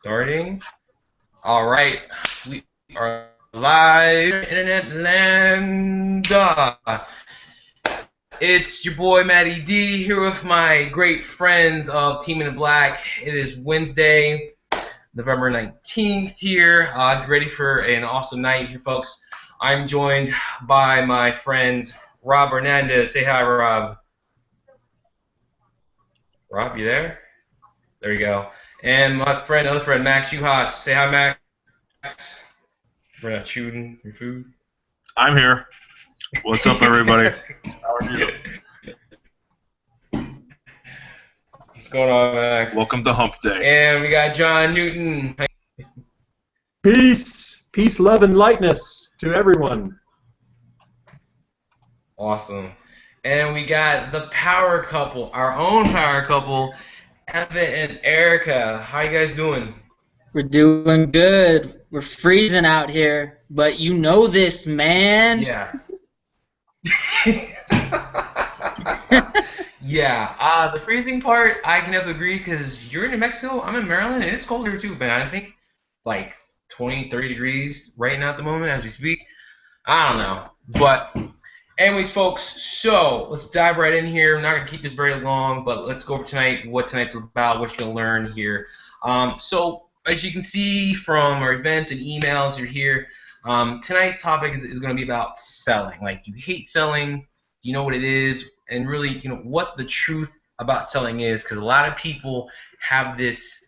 Starting. All right, we are live, internet land. It's your boy Matty D here with my great friends of Team in Black. It is Wednesday, November 19th here. Get ready for an awesome night here, folks. I'm joined by my friends Rob Hernandez. Say hi, Rob. Rob, you there? There you go. And my friend, other friend, Max Uhas. Say hi, Max. We're not shooting your food. I'm here. What's up, everybody? How are you? What's going on, Max? Welcome to Hump Day. And we got John Newton. Peace, love, and lightness to everyone. Awesome. And we got the power couple, our own power couple, Evan and Erica. How you guys doing? We're doing good. We're freezing out here, but you know this, man. Yeah. Yeah. The freezing part, I can have to agree because you're in New Mexico, I'm in Maryland, and it's cold here too, man. I think like 20, 30 degrees right now at the moment as we speak. I don't know. But anyways, folks, so let's dive right in here. I'm not going to keep this very long, but let's go over tonight, what tonight's about, what you're going to learn here. So as you can see from our events and emails, you're here. Tonight's topic is going to be about selling. Like, you hate selling, you know what it is, and really, what the truth about selling is, because a lot of people have this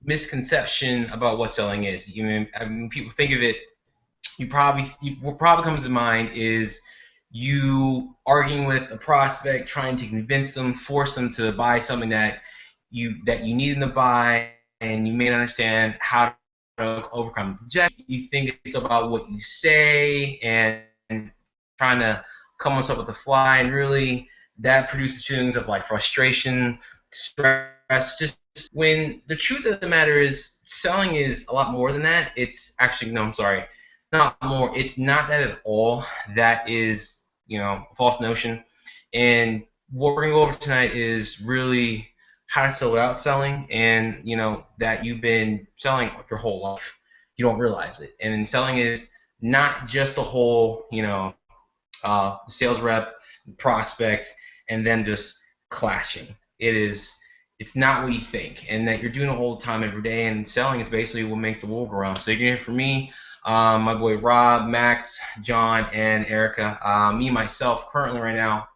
misconception about what selling is. I mean, people think of it, what probably comes to mind is you arguing with a prospect, trying to convince them, force them to buy something that you need them to buy, and you may not understand how to overcome objection. You think it's about what you say and trying to come up with the fly, and really that produces feelings of like frustration, stress. Just when the truth of the matter is, selling is a lot more than that. It's actually, no, I'm sorry, not more. It's not that at all. That is, a false notion. And what we're gonna go over tonight is really how to sell without selling, and that you've been selling your whole life. You don't realize it. And selling is not just the whole, sales rep, prospect, and then just clashing. It's not what you think, and that you're doing the whole time every day. And selling is basically what makes the world go round. So you're gonna hear from me, my boy Rob, Max, John, and Erica. Me myself, currently right now,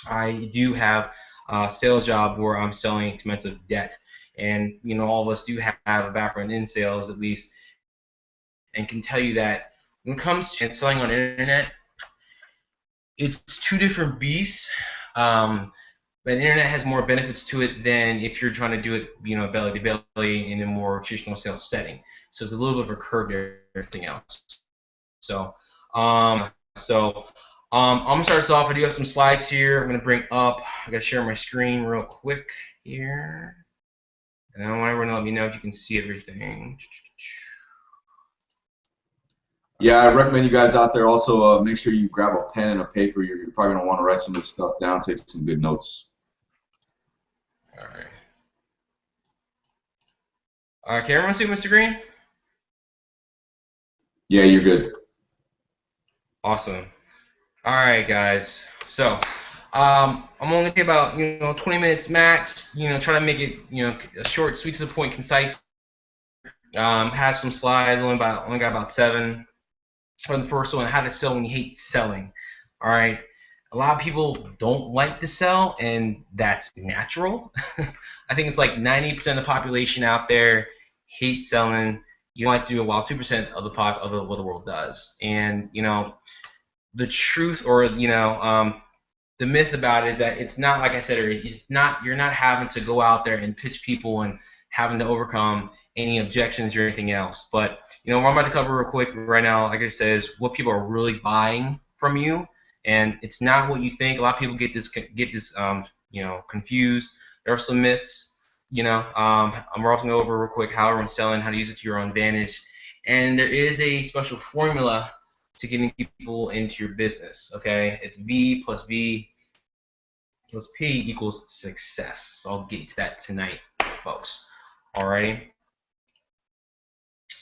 I do have a sales job where I'm selling expensive debt, and all of us do have a background in sales at least, and can tell you that when it comes to selling on the internet, it's two different beasts. But the internet has more benefits to it than if you're trying to do it, belly to belly in a more traditional sales setting. So it's a little bit of a curve to everything else. So, I'm gonna start us off. I do have some slides here. I'm gonna bring up. I gotta share my screen real quick here, and I want everyone to let me know if you can see everything. Yeah, I recommend you guys out there also make sure you grab a pen and a paper. You're probably going to want to write some of this stuff down, take some good notes. All right. Can everyone see my screen? Yeah, you're good. Awesome. All right, guys. So, I'm only about 20 minutes max. Try to make it short, sweet to the point, concise. Has some slides. Only got about 7. For the first one, how to sell when you hate selling. All right. A lot of people don't like to sell, and that's natural. I think it's like 90% of the population out there hate selling. You don't like to do it, while 2% of the world does. And the truth, or the myth about it is that it's not, like I said, or you're not having to go out there and pitch people and having to overcome any objections or anything else. But what I'm about to cover real quick right now, like I said, is what people are really buying from you, and it's not what you think. A lot of people get this confused. There are some myths. I'm also going to go over real quick how everyone's selling, how to use it to your own advantage, and there is a special formula to getting people into your business. Okay, it's V plus V plus P equals success. So I'll get to that tonight, folks. Alrighty.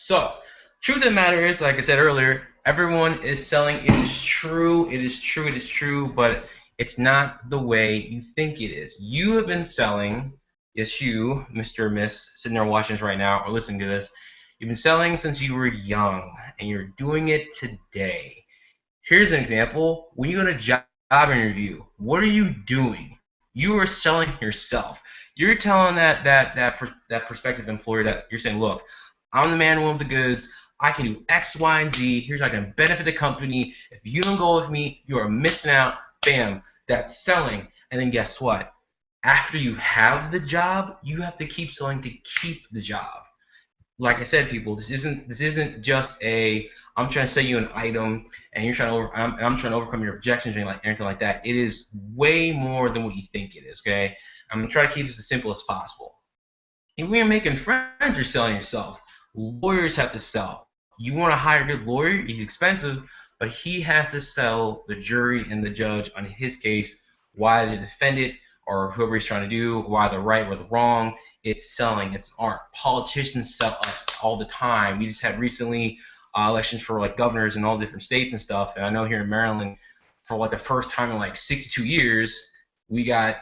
So, truth of the matter is, like I said earlier, everyone is selling. It is true. It is true. It is true. But it's not the way you think it is. You have been selling. Yes, you, Mr. or Miss, sitting there watching this right now or listening to this. You've been selling since you were young, and you're doing it today. Here's an example. When you go to a job interview, what are you doing? You are selling yourself. You're telling that prospective employer that you're saying, look, I'm the man with the goods. I can do X, Y, and Z. Here's how I can benefit the company. If you don't go with me, you are missing out. Bam. That's selling. And then guess what? After you have the job, you have to keep selling to keep the job. Like I said, people, this isn't just a I'm trying to sell you an item and you're trying to I'm trying to overcome your objections or anything like that. It is way more than what you think it is. Okay, I'm gonna try to keep this as simple as possible. If we're making friends, you're selling yourself. Lawyers have to sell. You want to hire a good lawyer? He's expensive, but he has to sell the jury and the judge on his case why the defendant or whoever he's trying to do, why they're right or the wrong. It's selling. It's art. Politicians sell us all the time. We just had recently elections for like governors in all different states and stuff. And I know here in Maryland, for like the first time in like 62 years, we got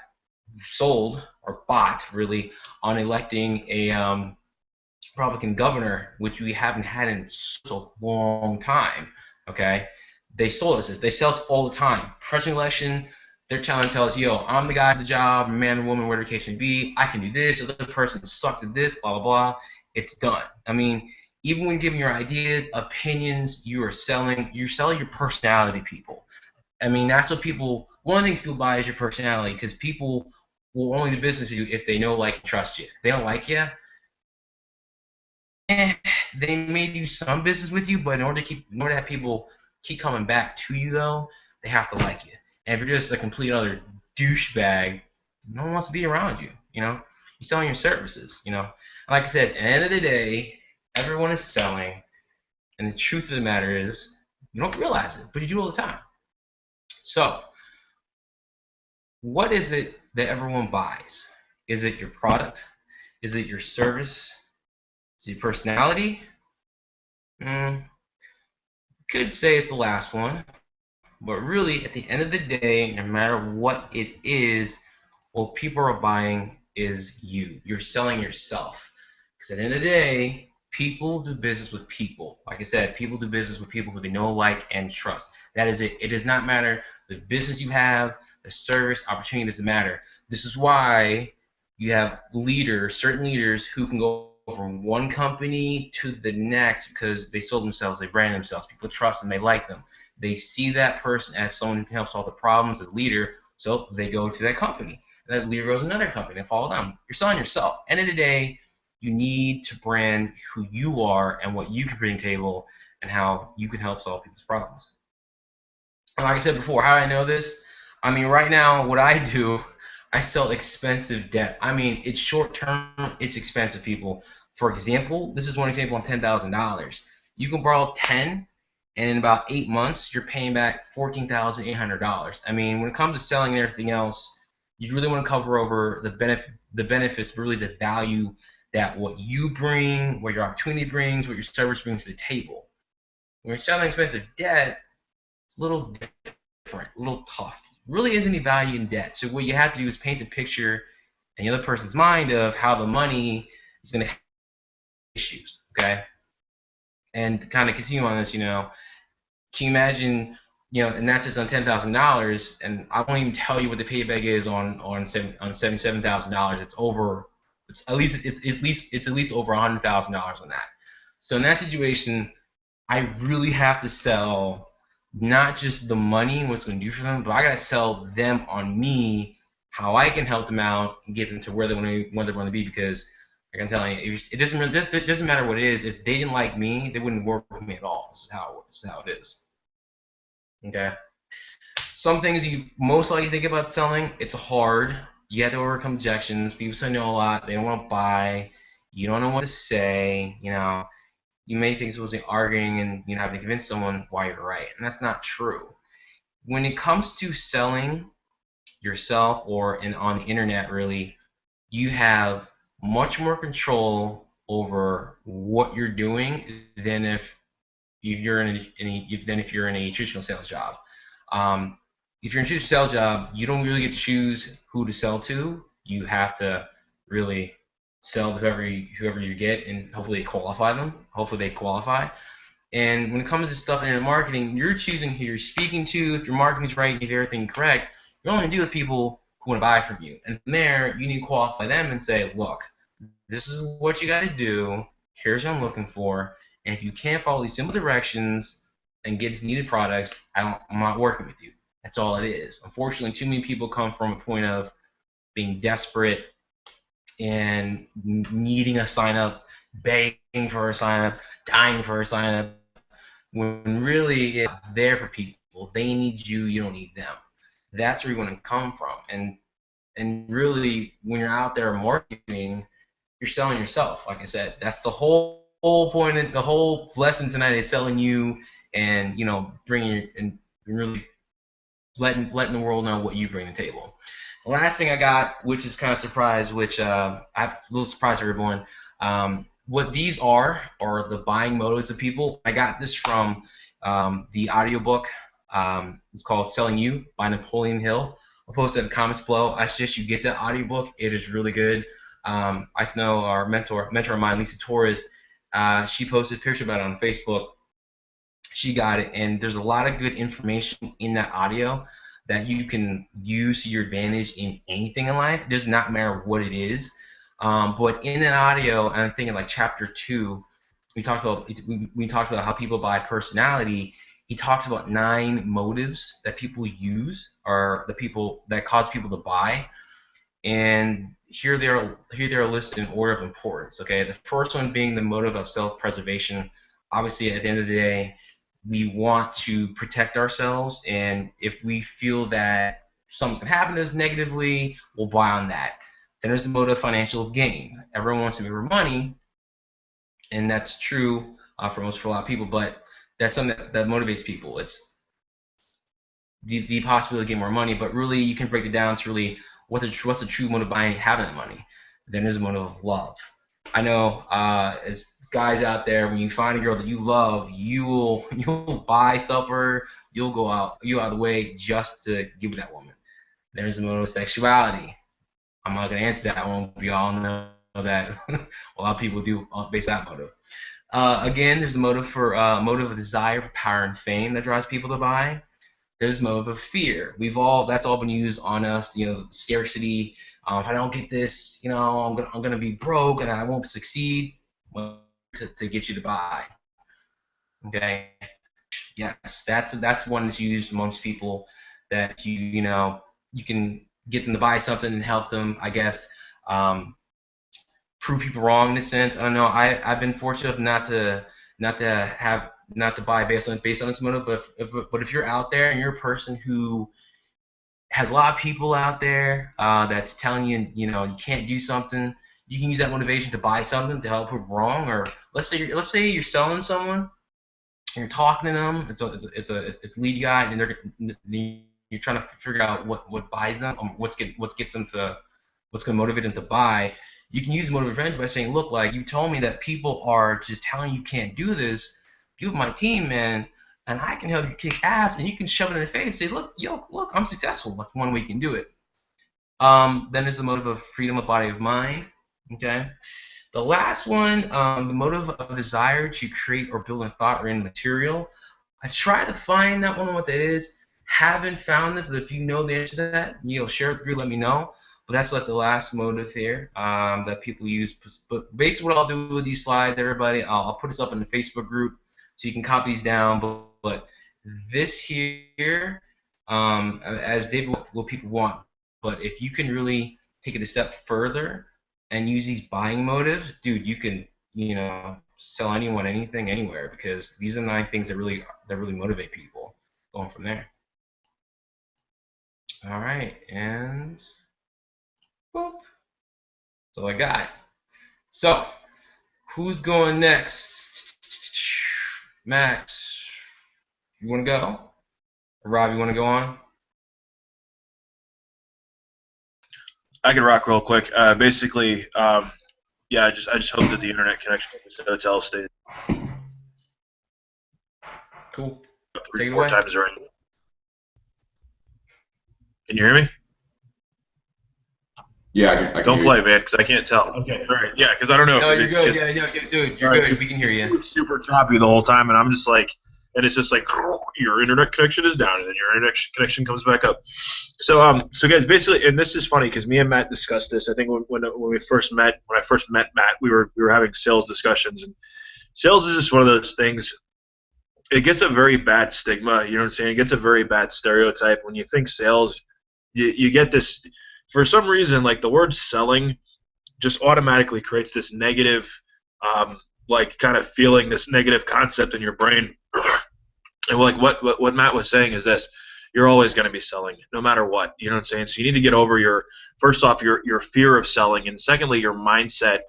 sold or bought really on electing a Republican governor, which we haven't had in such a long time. Okay, they sold us this. They sell us all the time. Presidential election, they're trying to tell us, yo, I'm the guy for the job, man or woman, whatever the case may be. I can do this. The other person sucks at this, blah, blah, blah. It's done. I mean, even when giving your ideas, opinions, you are selling. You're selling your personality to people. I mean, that's what people, one of the things people buy is your personality because people will only do business with you if they know, like, and trust you. If they don't like you, they may do some business with you, but in order to have people keep coming back to you, though, they have to like you. And if you're just a complete other douchebag, no one wants to be around you. You know, you're selling your services. You know, like I said, at the end of the day, everyone is selling, and the truth of the matter is, you don't realize it, but you do all the time. So, what is it that everyone buys? Is it your product? Is it your service? Is it your personality? Could say it's the last one. But really, at the end of the day, no matter what it is, what people are buying is you. You're selling yourself. Because at the end of the day, people do business with people. Like I said, people do business with people who they know, like, and trust. That is it. It does not matter the business you have, the service, opportunity doesn't matter. This is why you have leaders, certain leaders, who can go from one company to the next because they sold themselves, they brand themselves. People trust them, they like them. They see that person as someone who can help solve the problems, a leader, so they go to that company. And that leader goes to another company and follow them. You're selling yourself. End of the day, you need to brand who you are and what you can bring to the table and how you can help solve people's problems. And like I said before, how do I know this? I mean, right now, what I do, I sell expensive debt. I mean, it's short term, it's expensive, people. For example, this is one example on $10,000. You can borrow 10, and in about 8 months, you're paying back $14,800. I mean, when it comes to selling and everything else, you really want to cover over the benefits, really the value that what you bring, what your opportunity brings, what your service brings to the table. When you're selling expensive debt, it's a little different, a little tough. Really isn't any value in debt. So what you have to do is paint the picture in the other person's mind of how the money is going to have issues, okay? And to kind of continue on this, can you imagine, and that's just on $10,000, and I won't even tell you what the payback is on $77,000. It's at least over $100,000 on that. So in that situation, I really have to sell not just the money and what's going to do for them, but I got to sell them on me, how I can help them out and get them to where they want to be. Because like I'm telling you, it doesn't matter what it is. If they didn't like me, they wouldn't work with me at all. This is how it is. Okay. Some things you most likely think about selling, it's hard. You have to overcome objections. People say no a lot. They don't want to buy. You don't know what to say. You may think it's supposed to be arguing and having to convince someone why you're right, and that's not true. When it comes to selling yourself or on the internet, really, you have much more control over what you're doing than if you're in a traditional sales job. If you're in a traditional sales job, you don't really get to choose who to sell to. You have to really sell to whoever you get, and hopefully they qualify them. Hopefully they qualify. And when it comes to stuff in marketing, you're choosing who you're speaking to. If your marketing's right and you have everything correct, you're only going to deal with people who want to buy from you. And from there, you need to qualify them and say, look, this is what you got to do. Here's what I'm looking for. And if you can't follow these simple directions and get needed products, I'm not working with you. That's all it is. Unfortunately, too many people come from a point of being desperate and needing a sign up, begging for a sign up, dying for a sign up, when really it's there for people. They need you, you don't need them. That's where you want to come from. And really, when you're out there marketing, you're selling yourself. Like I said, that's the whole point. The whole lesson tonight is selling you, and bringing and really letting the world know what you bring to the table. The last thing I got, which is kind of surprise, which I'm a little surprised everyone. What these are the buying motives of people. I got this from the audiobook. It's called Selling You by Napoleon Hill. I'll post it in the comments below. I suggest you get that audiobook. It is really good. I know our mentor of mine, Lisa Torres, she posted a picture about it on Facebook. She got it, and there's a lot of good information in that audio that you can use to your advantage in anything in life. It does not matter what it is. But in that audio, and I'm thinking like chapter 2, we talked about how people buy personality. He talks about 9 motives that people use, or that cause people to buy. And here they are listed in order of importance. Okay, the first one being the motive of self-preservation. Obviously, at the end of the day, we want to protect ourselves, and if we feel that something's going to happen to us negatively, we'll buy on that. Then there's the motive of financial gain. Everyone wants to make more money, and that's true for a lot of people, but that's something that motivates people. It's the possibility to get more money, but really you can break it down to really what's the true motive behind having that money. Then there's a motive of love. I know as guys out there, when you find a girl that you love, you'll buy stuff for her. You'll go out of the way just to give that woman. There's a motive of sexuality. I'm not gonna answer that one. We all know that a lot of people do based on that motive. Again, there's a motive of desire for power and fame that drives people to buy. There's a motive of fear. That's all been used on us. Scarcity. If I don't get this, I'm gonna be broke and I won't succeed. Well, to get you to buy. Okay. Yes, that's one that's used amongst people that you can get them to buy something and help them, I guess, prove people wrong in a sense. I don't know. I've been fortunate not to buy based on this motive, but if you're out there and you're a person who has a lot of people out there that's telling you you can't do something, you can use that motivation to buy something to help prove wrong. Or let's say you're selling someone and you're talking to them. It's a lead guy, and you're trying to figure out what buys them, what's going to motivate them to buy. You can use motive revenge by saying, look, like, you told me that people are just telling you can't do this. Give my team, man, and I can help you kick ass, and you can shove it in their face and say, look, I'm successful. That's one way you can do it. Then there's the motive of freedom of body of mind. Okay. The last one, the motive of desire to create or build a thought or in material. I tried to find that one, what that is. Haven't found it, but if you know the answer to that, share it with the group, let me know. But that's like the last motive here that people use. But basically what I'll do with these slides, everybody, I'll put this up in the Facebook group so you can copy these down. But this here, as David, what people want. But if you can really take it a step further and use these buying motives, dude, you can sell anyone anything anywhere, because these are 9 things that really motivate people. Going from there. All right, and boop. That's all I got. So, who's going next? Max, you want to go? Or Rob, you want to go on? I can rock real quick. Basically, Yeah, I just hope that the internet connection at this hotel stays Cool. three, Take it four away. times already. Can you hear me? Yeah, I can Don't hear play, you. man, because I can't tell. Okay, all right, yeah, because I don't know. No, 'Cause you're it's, good. 'cause- Yeah, dude, you're all right, good. 'cause We can hear it you. was super choppy the whole time, and I'm just like, and it's just like your internet connection is down, and then your internet connection comes back up. So guys, basically, and this is funny because me and Matt discussed this. I think when I first met Matt, we were having sales discussions, and sales is just one of those things. It gets a very bad stigma. You know what I'm saying? It gets a very bad stereotype. When you think sales, you get this. For some reason, like the word selling just automatically creates this negative, like kind of feeling, this negative concept in your brain. And like what Matt was saying is this: you're always going to be selling, no matter what. You know what I'm saying? So you need to get over your first off your fear of selling, and secondly your mindset.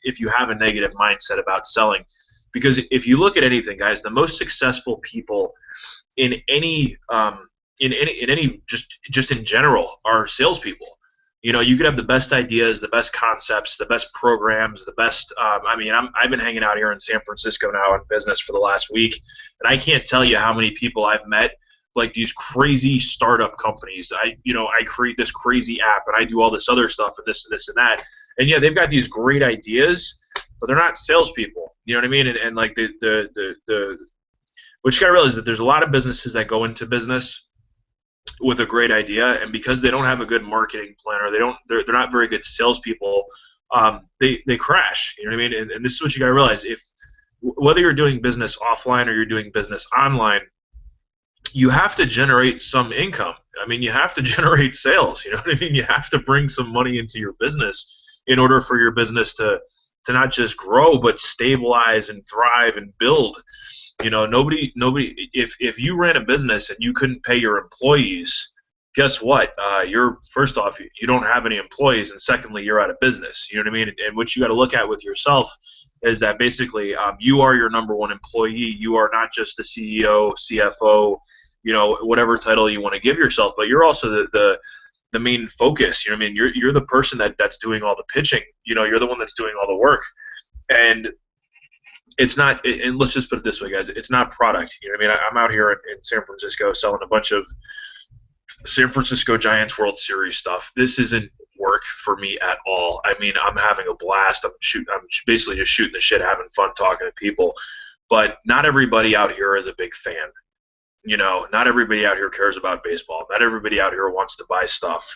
If you have a negative mindset about selling, because if you look at anything, guys, the most successful people in any just in general are salespeople. You know, you could have the best ideas, the best concepts, the best programs, the best. I mean, I've been hanging out here in San Francisco now in business for the last week, and I can't tell you how many people I've met, like these crazy startup companies. I create this crazy app, and I do all this other stuff, and this and that. And yeah, they've got these great ideas, but they're not salespeople. You know what I mean? And like the what you got to realize is that there's a lot of businesses that go into business with a great idea, and because they don't have a good marketing plan, or they're not very good salespeople, they crash. You know what I mean? And this is what you got to realize: if whether you're doing business offline or you're doing business online, you have to generate some income. I mean, you have to generate sales. You know what I mean? You have to bring some money into your business in order for your business to not just grow but stabilize and thrive and build. You know, nobody. If you ran a business and you couldn't pay your employees, guess what? You're first off, you don't have any employees, and secondly, you're out of business. You know what I mean? And what you got to look at with yourself is that basically you are your number one employee. You are not just the CEO, CFO, you know, whatever title you want to give yourself, but you're also the main focus. You know what I mean? You're the person that's doing all the pitching. You know, you're the one that's doing all the work, and it's not. And let's just put it this way, guys: it's not product. You know what I mean? I'm out here in San Francisco selling a bunch of San Francisco Giants World Series stuff. This isn't work for me at all. I mean, I'm having a blast. I'm basically just shooting the shit, having fun, talking to people. But not everybody out here is a big fan. You know, not everybody out here cares about baseball. Not everybody out here wants to buy stuff.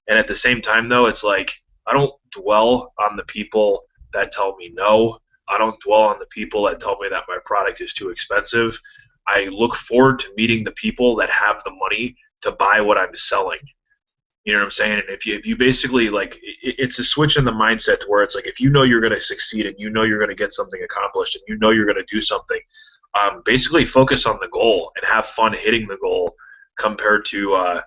And at the same time, though, it's like I don't dwell on the people that tell me no. I don't dwell on the people that tell me that my product is too expensive. I look forward to meeting the people that have the money to buy what I'm selling. You know what I'm saying? And if you basically like, it's a switch in the mindset to where it's like if you know you're going to succeed and you know you're going to get something accomplished and you know you're going to do something, basically focus on the goal and have fun hitting the goal compared to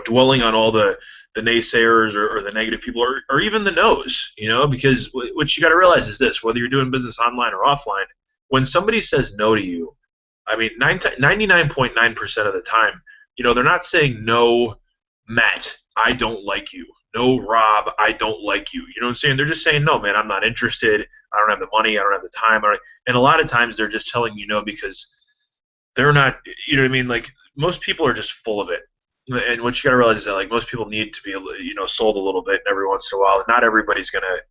dwelling on all the naysayers or the negative people or even the no's. You know, because what you got to realize is this: whether you're doing business online or offline, when somebody says no to you, I mean, 99.9% of the time, you know, they're not saying no, Matt, I don't like you. No, Rob, I don't like you. You know what I'm saying? They're just saying, no, man, I'm not interested. I don't have the money. I don't have the time. And a lot of times they're just telling you no because they're not, you know what I mean? Like, most people are just full of it. And what you got to realize is that, like, most people need to be, you know, sold a little bit every once in a while. Not everybody's going to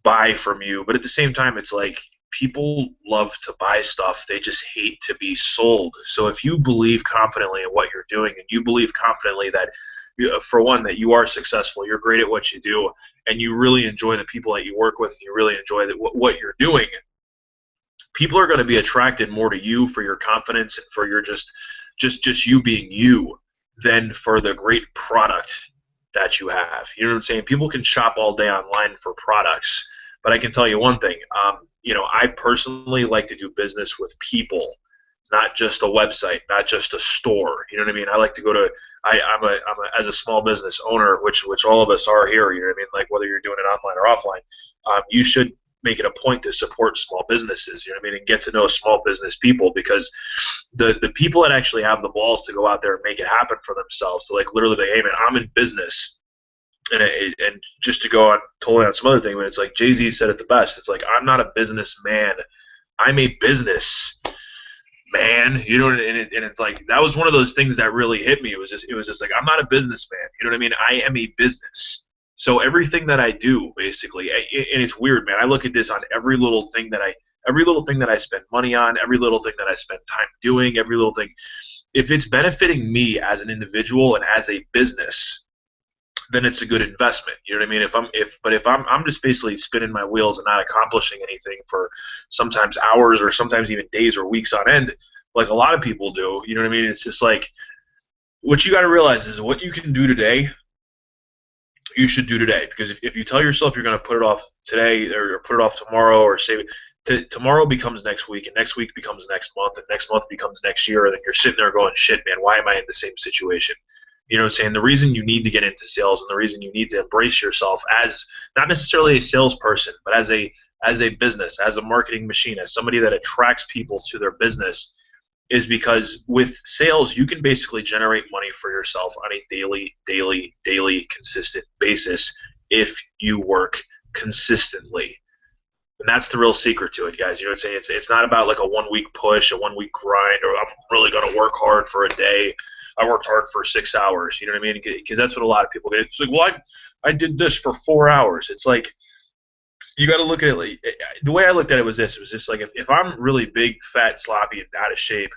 buy from you. But at the same time, it's like people love to buy stuff. They just hate to be sold. So if you believe confidently in what you're doing and you believe confidently that, for one, that you are successful, you're great at what you do, and you really enjoy the people that you work with, and you really enjoy what you're doing, people are going to be attracted more to you for your confidence and for your just you being you than for the great product that you have. You know what I'm saying? People can shop all day online for products, but I can tell you one thing. You know, I personally like to do business with people, not just a website, not just a store. You know what I mean? I like to go to. As a small business owner, which all of us are here. You know what I mean? Like whether you're doing it online or offline, you should make it a point to support small businesses. You know what I mean? And get to know small business people, because the people that actually have the balls to go out there and make it happen for themselves. So like literally, hey man, I'm in business. and just to go on totally on some other thing, but it's like Jay-Z said it the best. It's like, I'm not a businessman, I'm a business man. You know, and it's like that was one of those things that really hit me. It was just like, I'm not a businessman. You know what I mean? I am a business. So everything that I do, basically, and it's weird, man. I look at this on every little thing that I spend money on, every little thing that I spend time doing, every little thing. If it's benefiting me as an individual and as a business, then it's a good investment. You know what I mean? If I'm just basically spinning my wheels and not accomplishing anything for sometimes hours or sometimes even days or weeks on end, like a lot of people do, you know what I mean? It's just like, what you got to realize is what you can do today, you should do today. Because if you tell yourself you're going to put it off today or put it off tomorrow or save it, tomorrow becomes next week, and next week becomes next month, and next month becomes next year, and then you're sitting there going, shit, man, why am I in the same situation? You know what I'm saying? The reason you need to get into sales and the reason you need to embrace yourself as not necessarily a salesperson, but as a business, as a marketing machine, as somebody that attracts people to their business, is because with sales you can basically generate money for yourself on a daily, consistent basis if you work consistently. And that's the real secret to it, guys. You know what I'm saying? It's not about like a 1 week push, a 1 week grind, or I'm really going to work hard for a day. I worked hard for 6 hours. You know what I mean? Because that's what a lot of people get. It's like, well, I did this for 4 hours. It's like, you got to look at it. Like, the way I looked at it was this. It was just like, if I'm really big, fat, sloppy, and out of shape,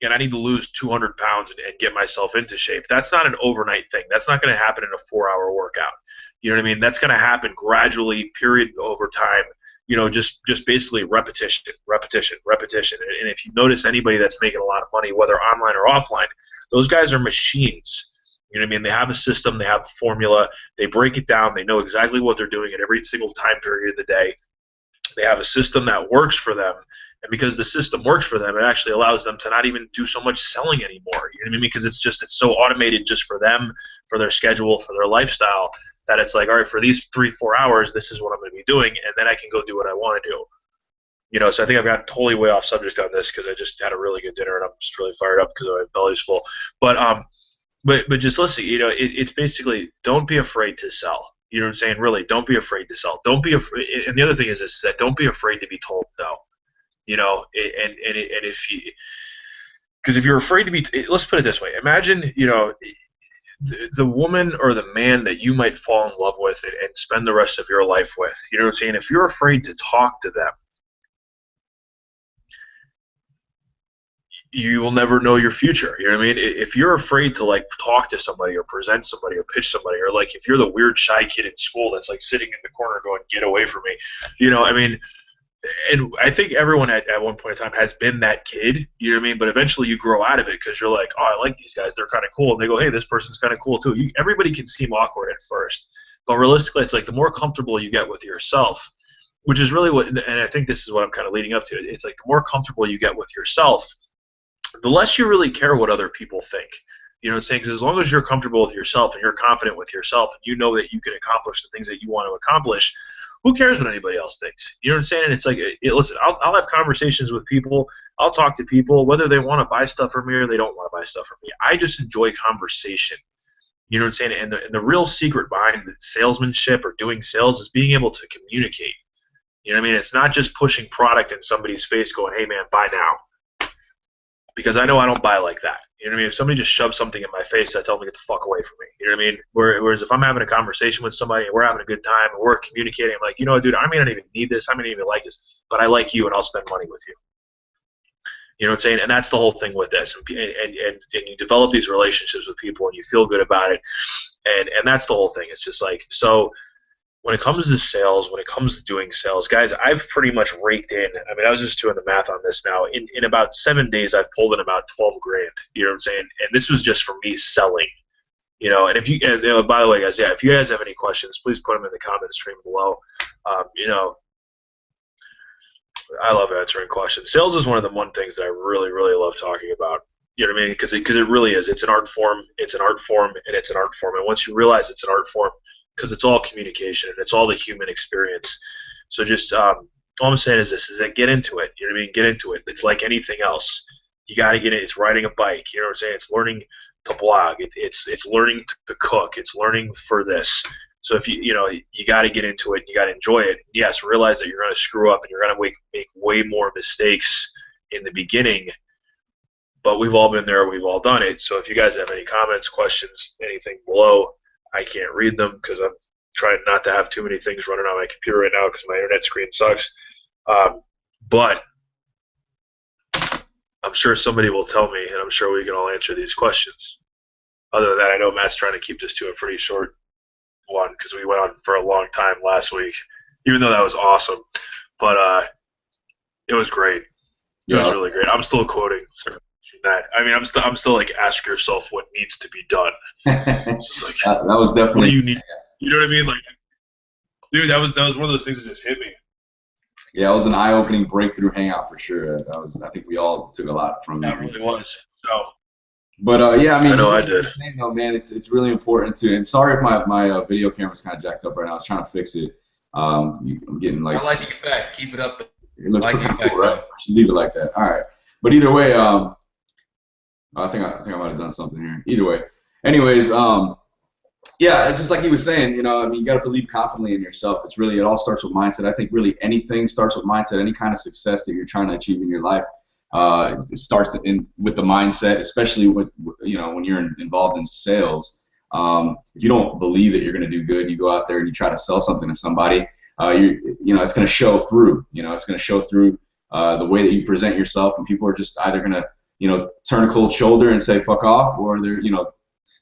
and I need to lose 200 pounds and get myself into shape, that's not an overnight thing. That's not going to happen in a 4-hour workout. You know what I mean? That's going to happen gradually, period, over time. You know, just basically repetition. And if you notice anybody that's making a lot of money, whether online or offline, those guys are machines. You know what I mean? They have a system, they have a formula, they break it down, they know exactly what they're doing at every single time period of the day. They have a system that works for them, and because the system works for them, it actually allows them to not even do so much selling anymore. You know what I mean? Because it's so automated just for them, for their schedule, for their lifestyle, that it's like, all right, for these 3-4 hours, this is what I'm going to be doing, and then I can go do what I want to do. You know, so I think I've got totally way off subject on this because I just had a really good dinner and I'm just really fired up because my belly's full. But just listen, you know, it's basically, don't be afraid to sell. You know what I'm saying? Really, don't be afraid to sell. Don't be afraid. And the other thing is this: is that don't be afraid to be told no. You know, and if you, because if you're afraid to be, let's put it this way: imagine, you know, the woman or the man that you might fall in love with and spend the rest of your life with. You know what I'm saying? If you're afraid to talk to them, you will never know your future. You know what I mean? If you're afraid to like talk to somebody or present somebody or pitch somebody, or like if you're the weird shy kid in school that's like sitting in the corner going, "Get away from me," you know, I mean, and I think everyone at one point in time has been that kid, you know what I mean? But eventually you grow out of it because you're like, "Oh, I like these guys. They're kind of cool." And they go, "Hey, this person's kind of cool too." Everybody can seem awkward at first, but realistically, it's like the more comfortable you get with yourself, which is really what, and I think this is what I'm kind of leading up to. It's like the more comfortable you get with yourself, the less you really care what other people think. You know what I'm saying? Because as long as you're comfortable with yourself and you're confident with yourself and you know that you can accomplish the things that you want to accomplish, who cares what anybody else thinks? You know what I'm saying? And it's like, listen, I'll have conversations with people. I'll talk to people, whether they want to buy stuff from me or they don't want to buy stuff from me. I just enjoy conversation. You know what I'm saying? And the real secret behind salesmanship or doing sales is being able to communicate. You know what I mean? It's not just pushing product in somebody's face going, "Hey, man, buy now." Because I know I don't buy like that. You know what I mean? If somebody just shoves something in my face, I tell them to get the fuck away from me. You know what I mean? Whereas if I'm having a conversation with somebody and we're having a good time and we're communicating, I'm like, you know, dude, I may not even need this, I may not even like this, but I like you and I'll spend money with you. You know what I'm saying? And that's the whole thing with this. And you develop these relationships with people and you feel good about it. And that's the whole thing. It's just like, so when it comes to sales, when it comes to doing sales, guys, I've pretty much raked in. I mean, I was just doing the math on this now. In about 7 days, I've pulled in about 12 grand. You know what I'm saying? And this was just for me selling. You know, and if you, by the way, guys, yeah, if you guys have any questions, please put them in the comment stream below. You know, I love answering questions. Sales is one of the things that I really, really love talking about. You know what I mean? Because it really is. It's an art form. It's an art form, and it's an art form. And once you realize it's an art form, because it's all communication and it's all the human experience. So just all I'm saying is this: is that get into it. You know what I mean? Get into it. It's like anything else. You got to get in. It's riding a bike. You know what I'm saying? It's learning to blog. It's learning to cook. It's learning for this. So if you got to get into it, you got to enjoy it. Yes, realize that you're going to screw up and you're going to make way more mistakes in the beginning. But we've all been there. We've all done it. So if you guys have any comments, questions, anything below, I can't read them because I'm trying not to have too many things running on my computer right now because my internet screen sucks. But I'm sure somebody will tell me, and I'm sure we can all answer these questions. Other than that, I know Matt's trying to keep this to a pretty short one because we went on for a long time last week, even though that was awesome. But it was great. It was really great. I'm still quoting that. I mean, I'm still like, ask yourself what needs to be done. It's just like, that was definitely. What do you need? You know what I mean? Like, dude, that was one of those things that just hit me. Yeah, it was an eye-opening breakthrough hangout for sure. I think we all took a lot from it. That really was. So. But yeah, I mean, I know I did. No, man, it's really important to. And sorry if my video camera's kind of jacked up right now. I was trying to fix it. I'm getting like. I like the effect. Keep it up. It looks pretty cool, right? I should leave it like that. All right. But either way, I think I might have done something here. Either way, anyways, yeah, just like he was saying, I mean, you got to believe confidently in yourself. It all starts with mindset. I think really anything starts with mindset. Any kind of success that you're trying to achieve in your life, it starts with the mindset, especially when you're involved in sales. If you don't believe that you're going to do good, you go out there and you try to sell something to somebody. It's going to show through. It's going to show through the way that you present yourself, and people are just either going to turn a cold shoulder and say fuck off, or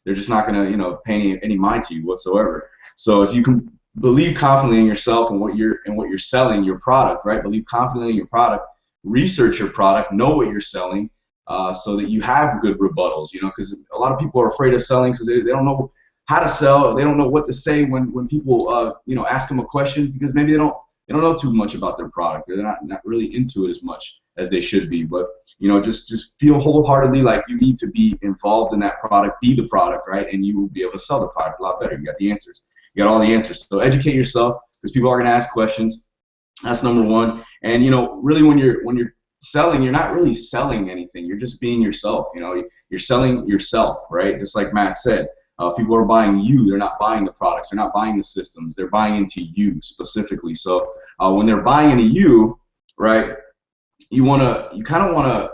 they're just not going to pay any mind to you whatsoever. So if you can believe confidently in yourself and what you're selling, your product, right? Believe confidently in your product, research your product, know what you're selling, so that you have good rebuttals. Because a lot of people are afraid of selling because they don't know how to sell. They don't know what to say when people ask them a question, because maybe they don't know too much about their product, or they're not really into it as much as they should be. But just feel wholeheartedly like you need to be involved in that product, be the product, right? And you will be able to sell the product a lot better. You got the answers. You got all the answers. So educate yourself, because people are going to ask questions. That's number one. And really when you're selling, you're not really selling anything. You're just being yourself. You're selling yourself, right? Just like Matt said. People are buying you. They're not buying the products. They're not buying the systems. They're buying into you specifically. So when they're buying into you, right, you kind of want to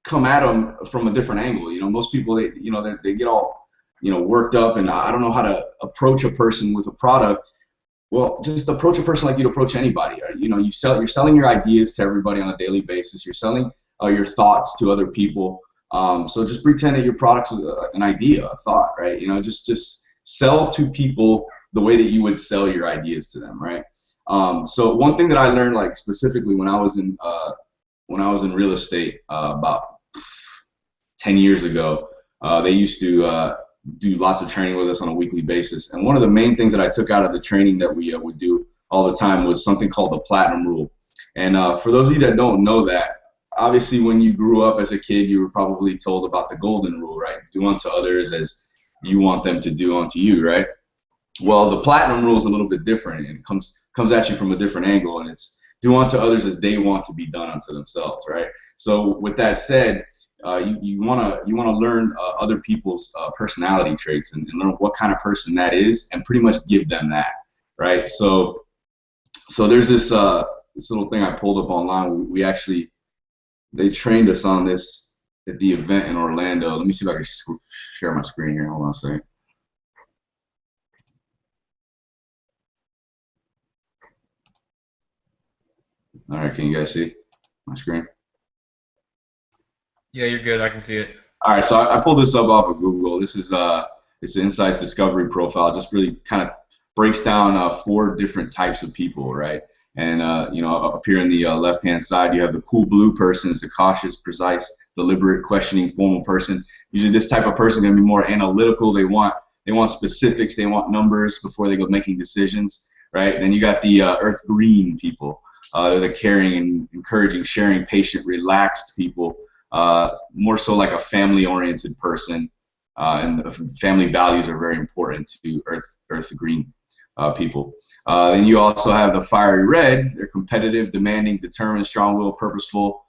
come at them from a different angle. Most people they get all worked up, and I don't know how to approach a person with a product. Well, just approach a person like you'd approach anybody. You're selling your ideas to everybody on a daily basis. You're selling your thoughts to other people. So just pretend that your product's an idea, a thought, right? Just sell to people the way that you would sell your ideas to them, right? So one thing that I learned, like specifically when I was in real estate about 10 years ago, they used to do lots of training with us on a weekly basis. And one of the main things that I took out of the training that we would do all the time was something called the Platinum Rule. And for those of you that don't know that, obviously when you grew up as a kid, you were probably told about the Golden Rule, right? Do unto others as you want them to do unto you, right? Well, the Platinum Rule is a little bit different, and it comes at you from a different angle, and it's do unto others as they want to be done unto themselves, right? So with that said, you want to learn other people's personality traits and learn what kind of person that is, and pretty much give them that, right? So there's this little thing I pulled up online. They trained us on this at the event in Orlando. Let me see if I can share my screen here. Hold on a second. All right, can you guys see my screen? Yeah, you're good. I can see it. All right, so I pulled this up off of Google. This is it's an Insights Discovery profile. Just really kind of breaks down 4 different types of people, right? And up here in the left-hand side, you have the cool blue person. It's a cautious, precise, deliberate, questioning, formal person. Usually, this type of person is going to be more analytical. They want specifics. They want numbers before they go making decisions, right? And then you got the earth green people. They're the caring and encouraging, sharing, patient, relaxed people. More so like a family-oriented person, and the family values are very important to earth green people. Then you also have the fiery red. They're competitive, demanding, determined, strong-willed, purposeful.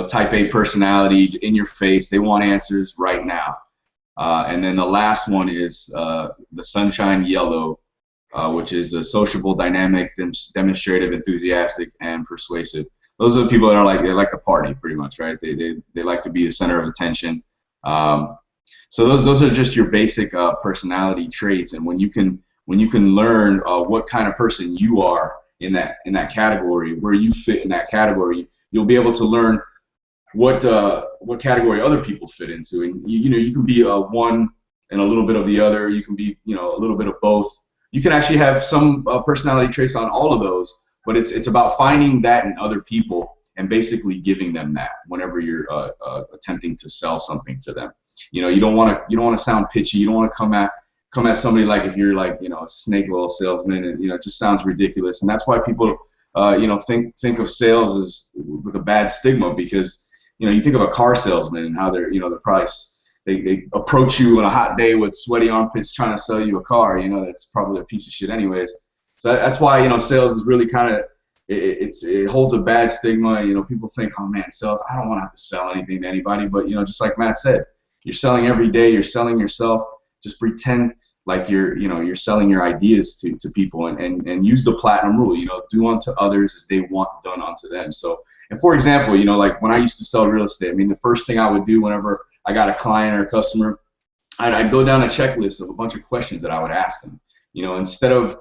Type A personality, in your face. They want answers right now. And then the last one is the Sunshine Yellow, which is a sociable, dynamic, demonstrative, enthusiastic, and persuasive. Those are the people that are they like to party pretty much, right? They like to be the center of attention. So those are just your basic personality traits, and when you can learn what kind of person you are in that category, where you fit in that category, you'll be able to learn what category other people fit into, and you can be one and a little bit of the other. You can be a little bit of both. You can actually have some personality traits on all of those, but it's about finding that in other people and basically giving them that whenever you're attempting to sell something to them. You don't want to sound pitchy. You don't want to come at somebody like if you're a snake oil salesman, and it just sounds ridiculous. And that's why people think of sales as with a bad stigma, because you think of a car salesman and how they're the price. They approach you on a hot day with sweaty armpits trying to sell you a car. That's probably a piece of shit anyways. So that's why sales is really kind of it holds a bad stigma. People think, oh man, sales, I don't want to have to sell anything to anybody. But just like Matt said, you're selling every day. You're selling yourself. Just pretend like you're selling your ideas to people, and use the platinum rule. Do unto others as they want done unto them. So, and for example, like when I used to sell real estate, the first thing I would do whenever I got a client or a customer, I'd go down a checklist of a bunch of questions that I would ask them. Instead of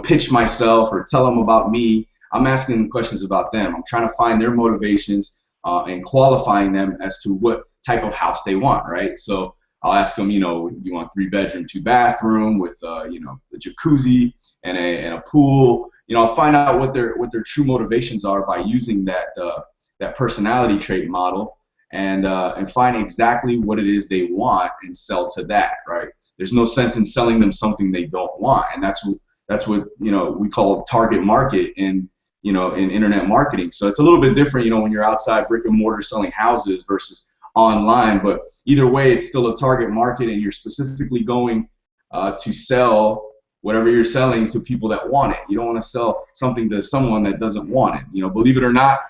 pitch myself or tell them about me, I'm asking them questions about them. I'm trying to find their motivations and qualifying them as to what type of house they want, right? So I'll ask them, you want 3-bedroom, 2-bathroom with, the jacuzzi and a pool. I'll find out what their true motivations are by using that personality trait model, and find exactly what it is they want and sell to that, right? There's no sense in selling them something they don't want, and that's what we call target market in internet marketing. So it's a little bit different, when you're outside brick and mortar selling houses versus online, but either way, it's still a target market, and you're specifically going to sell whatever you're selling to people that want it. You don't want to sell something to someone that doesn't want it. Believe it or not,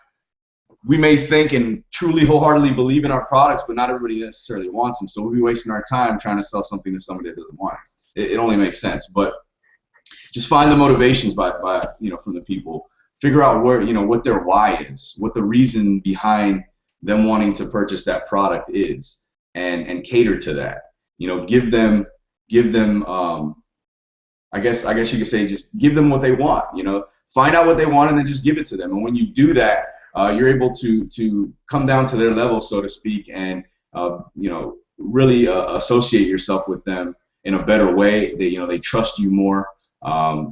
we may think and truly wholeheartedly believe in our products, but not everybody necessarily wants them. So we'll be wasting our time trying to sell something to somebody that doesn't want it. It only makes sense. But just find the motivations by from the people. Figure out where what their why is, what the reason behind them wanting to purchase that product is, and cater to that. Give them I guess you could say, just give them what they want. Find out what they want and then just give it to them. And when you do that, you're able to come down to their level, so to speak, and really associate yourself with them in a better way. They trust you more.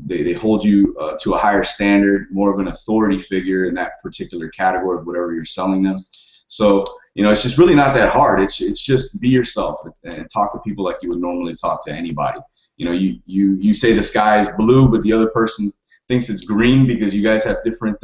They hold you to a higher standard, more of an authority figure in that particular category of whatever you're selling them. So it's just really not that hard. It's just be yourself and talk to people like you would normally talk to anybody. You say the sky is blue, but the other person thinks it's green because you guys have different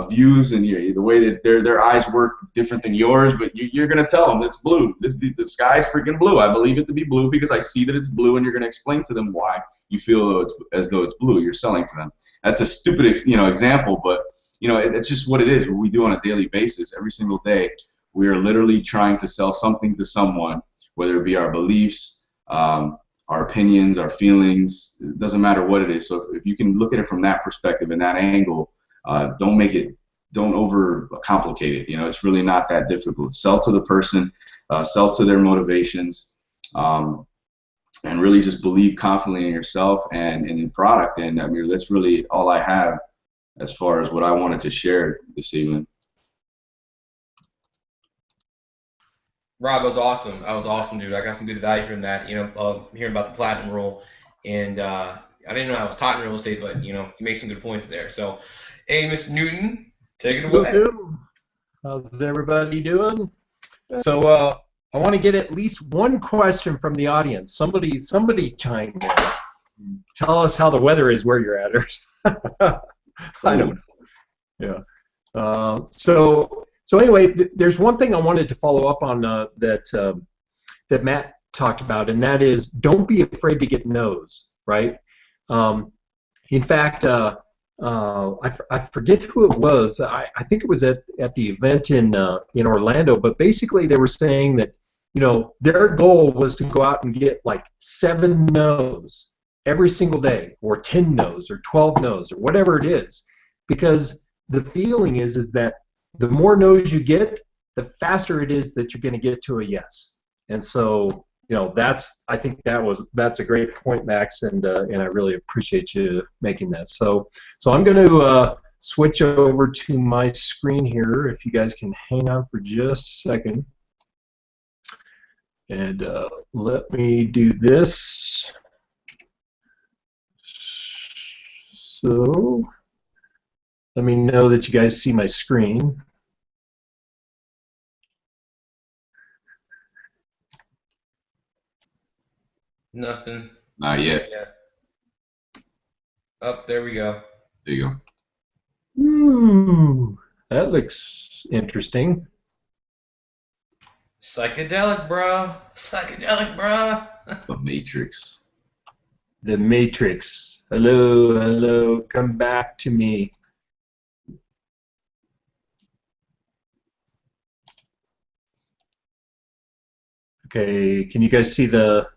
views, and the way that their eyes work different than yours. But you're gonna tell them it's blue. The sky is freaking blue. I believe it to be blue because I see that it's blue, and you're gonna explain to them why you feel as though it's blue. You're selling to them. That's a stupid example, but it's just what it is. What we do on a daily basis, every single day, we are literally trying to sell something to someone, whether it be our beliefs, our opinions, our feelings. It doesn't matter what it is. So if you can look at it from that perspective and that angle, don't over complicate it. It's really not that difficult. Sell to the person, sell to their motivations, and really just believe confidently in yourself and in the product. And that's really all I have as far as what I wanted to share this evening. Rob, that was awesome. That was awesome, dude. I got some good value from that. Hearing about the platinum rule, and I didn't know I was taught in real estate, but you make some good points there. So, hey, Mr. Newton, take it away. How's everybody doing? So, I want to get at least one question from the audience. Somebody chime in. Tell us how the weather is where you're at. I don't know. Yeah. So anyway, there's one thing I wanted to follow up on that Matt talked about, and that is don't be afraid to get no's, right? In fact, I forget who it was. I think it was at the event in Orlando, but basically they were saying that their goal was to go out and get like 7 no's every single day, or 10 no's, or 12 no's, or whatever it is, because the feeling is that the more no's you get, the faster it is that you're going to get to a yes. And so, I think that's a great point, Max, and I really appreciate you making that. So I'm going to switch over to my screen here. If you guys can hang on for just a second, and let me do this. So let me know that you guys see my screen. Nothing. Not yet. Yeah. Oh, there we go. There you go. Ooh, that looks interesting. Psychedelic, bro. Psychedelic, bro. The Matrix. The Matrix. Hello, hello, come back to me. Okay, can you guys see the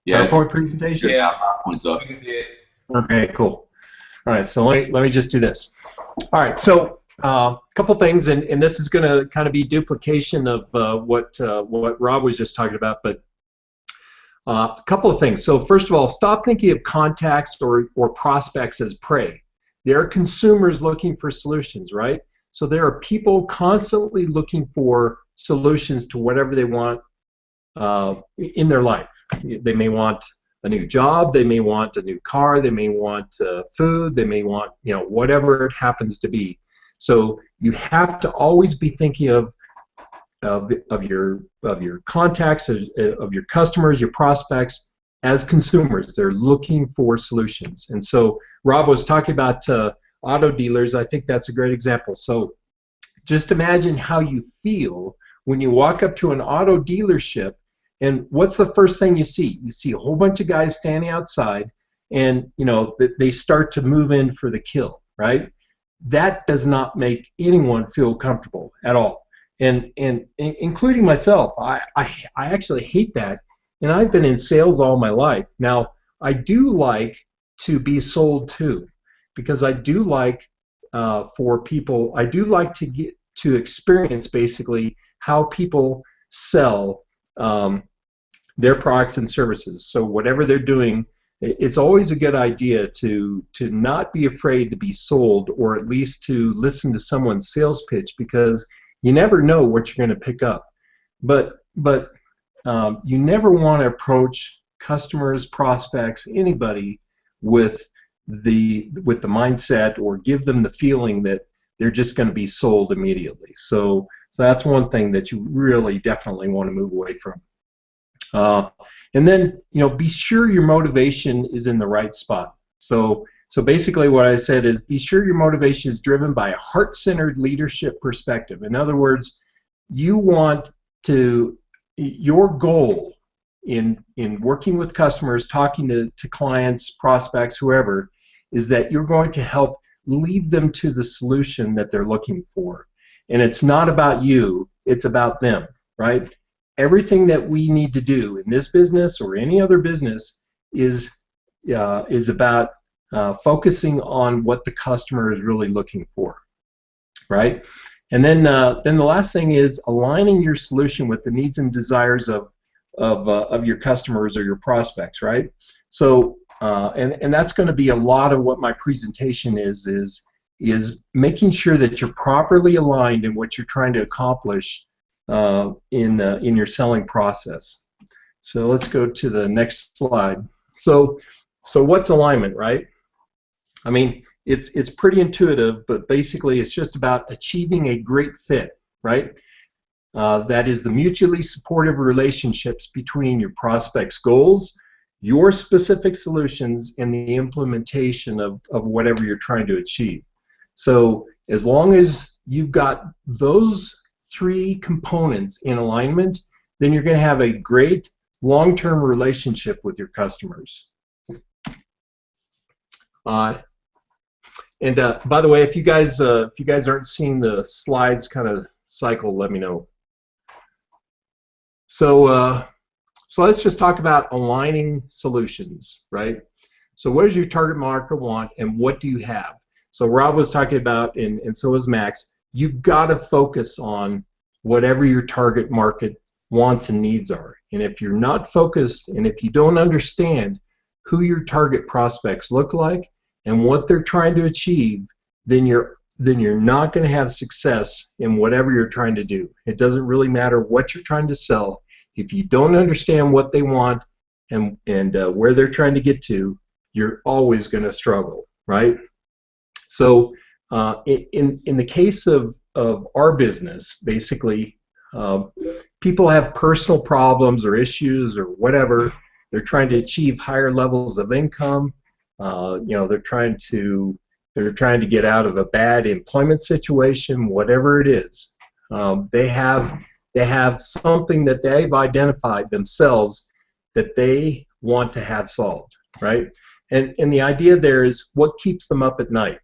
PowerPoint presentation? Yeah, PowerPoint's up. You can see it. Okay, cool. All right, so let me just do this. All right, so a couple things, and this is going to kind of be duplication of what Rob was just talking about, but a couple of things. So first of all, stop thinking of contacts or prospects as prey. They're consumers looking for solutions, right? So there are people constantly looking for solutions to whatever they want in their life. They may want a new job, they may want a new car, they may want food, they may want whatever it happens to be. So you have to always be thinking of your contacts, of your customers, your prospects as consumers. They're looking for solutions. And so Rob was talking about auto dealers. I think that's a great example. So just imagine how you feel when you walk up to an auto dealership, and what's the first thing you see? You see a whole bunch of guys standing outside, and they start to move in for the kill, right? That does not make anyone feel comfortable at all. And including myself, I actually hate that, and I've been in sales all my life. Now, I do like to be sold to, because I do like for people, I do like to get to experience basically how people sell their products and services. So whatever they're doing, it's always a good idea to not be afraid to be sold, or at least to listen to someone's sales pitch, because you never know what you're going to pick up. But you never want to approach customers, prospects, anybody with the mindset, or give them the feeling that they're just going to be sold immediately. So that's one thing that you really definitely want to move away from. And then be sure your motivation is in the right spot. So basically what I said is, be sure your motivation is driven by a heart-centered leadership perspective. In other words, your goal in working with customers, talking to clients, prospects, whoever, is that you're going to help lead them to the solution that they're looking for. And it's not about you, it's about them, right? Everything that we need to do in this business or any other business is about focusing on what the customer is really looking for, right? And then the last thing is aligning your solution with the needs and desires of your customers or your prospects, right? So and that's going to be a lot of what my presentation is making sure that you're properly aligned in what you're trying to accomplish in your selling process. So let's go to the next slide. So what's alignment, right? I mean, it's pretty intuitive, but basically it's just about achieving a great fit, right? That is the mutually supportive relationships between your prospect's goals, your specific solutions, and the implementation of whatever you're trying to achieve. So as long as you've got those 3 components in alignment, then you're going to have a great long-term relationship with your customers. And by the way, if you guys aren't seeing the slides kind of cycle, let me know. So let's just talk about aligning solutions, right? So what does your target market want, and what do you have? So Rob was talking about, and so was Max, you've got to focus on whatever your target market wants and needs are. And if you're not focused, and if you don't understand who your target prospects look like and what they're trying to achieve, then you're not going to have success in whatever you're trying to do. It doesn't really matter what you're trying to sell. If you don't understand what they want and where they're trying to get to, you're always going to struggle, right? So in the case of our business, basically, people have personal problems or issues or whatever. They're trying to achieve higher levels of income. They're trying to get out of a bad employment situation, whatever it is. They have something that they've identified themselves that they want to have solved, right? And the idea there is what keeps them up at night.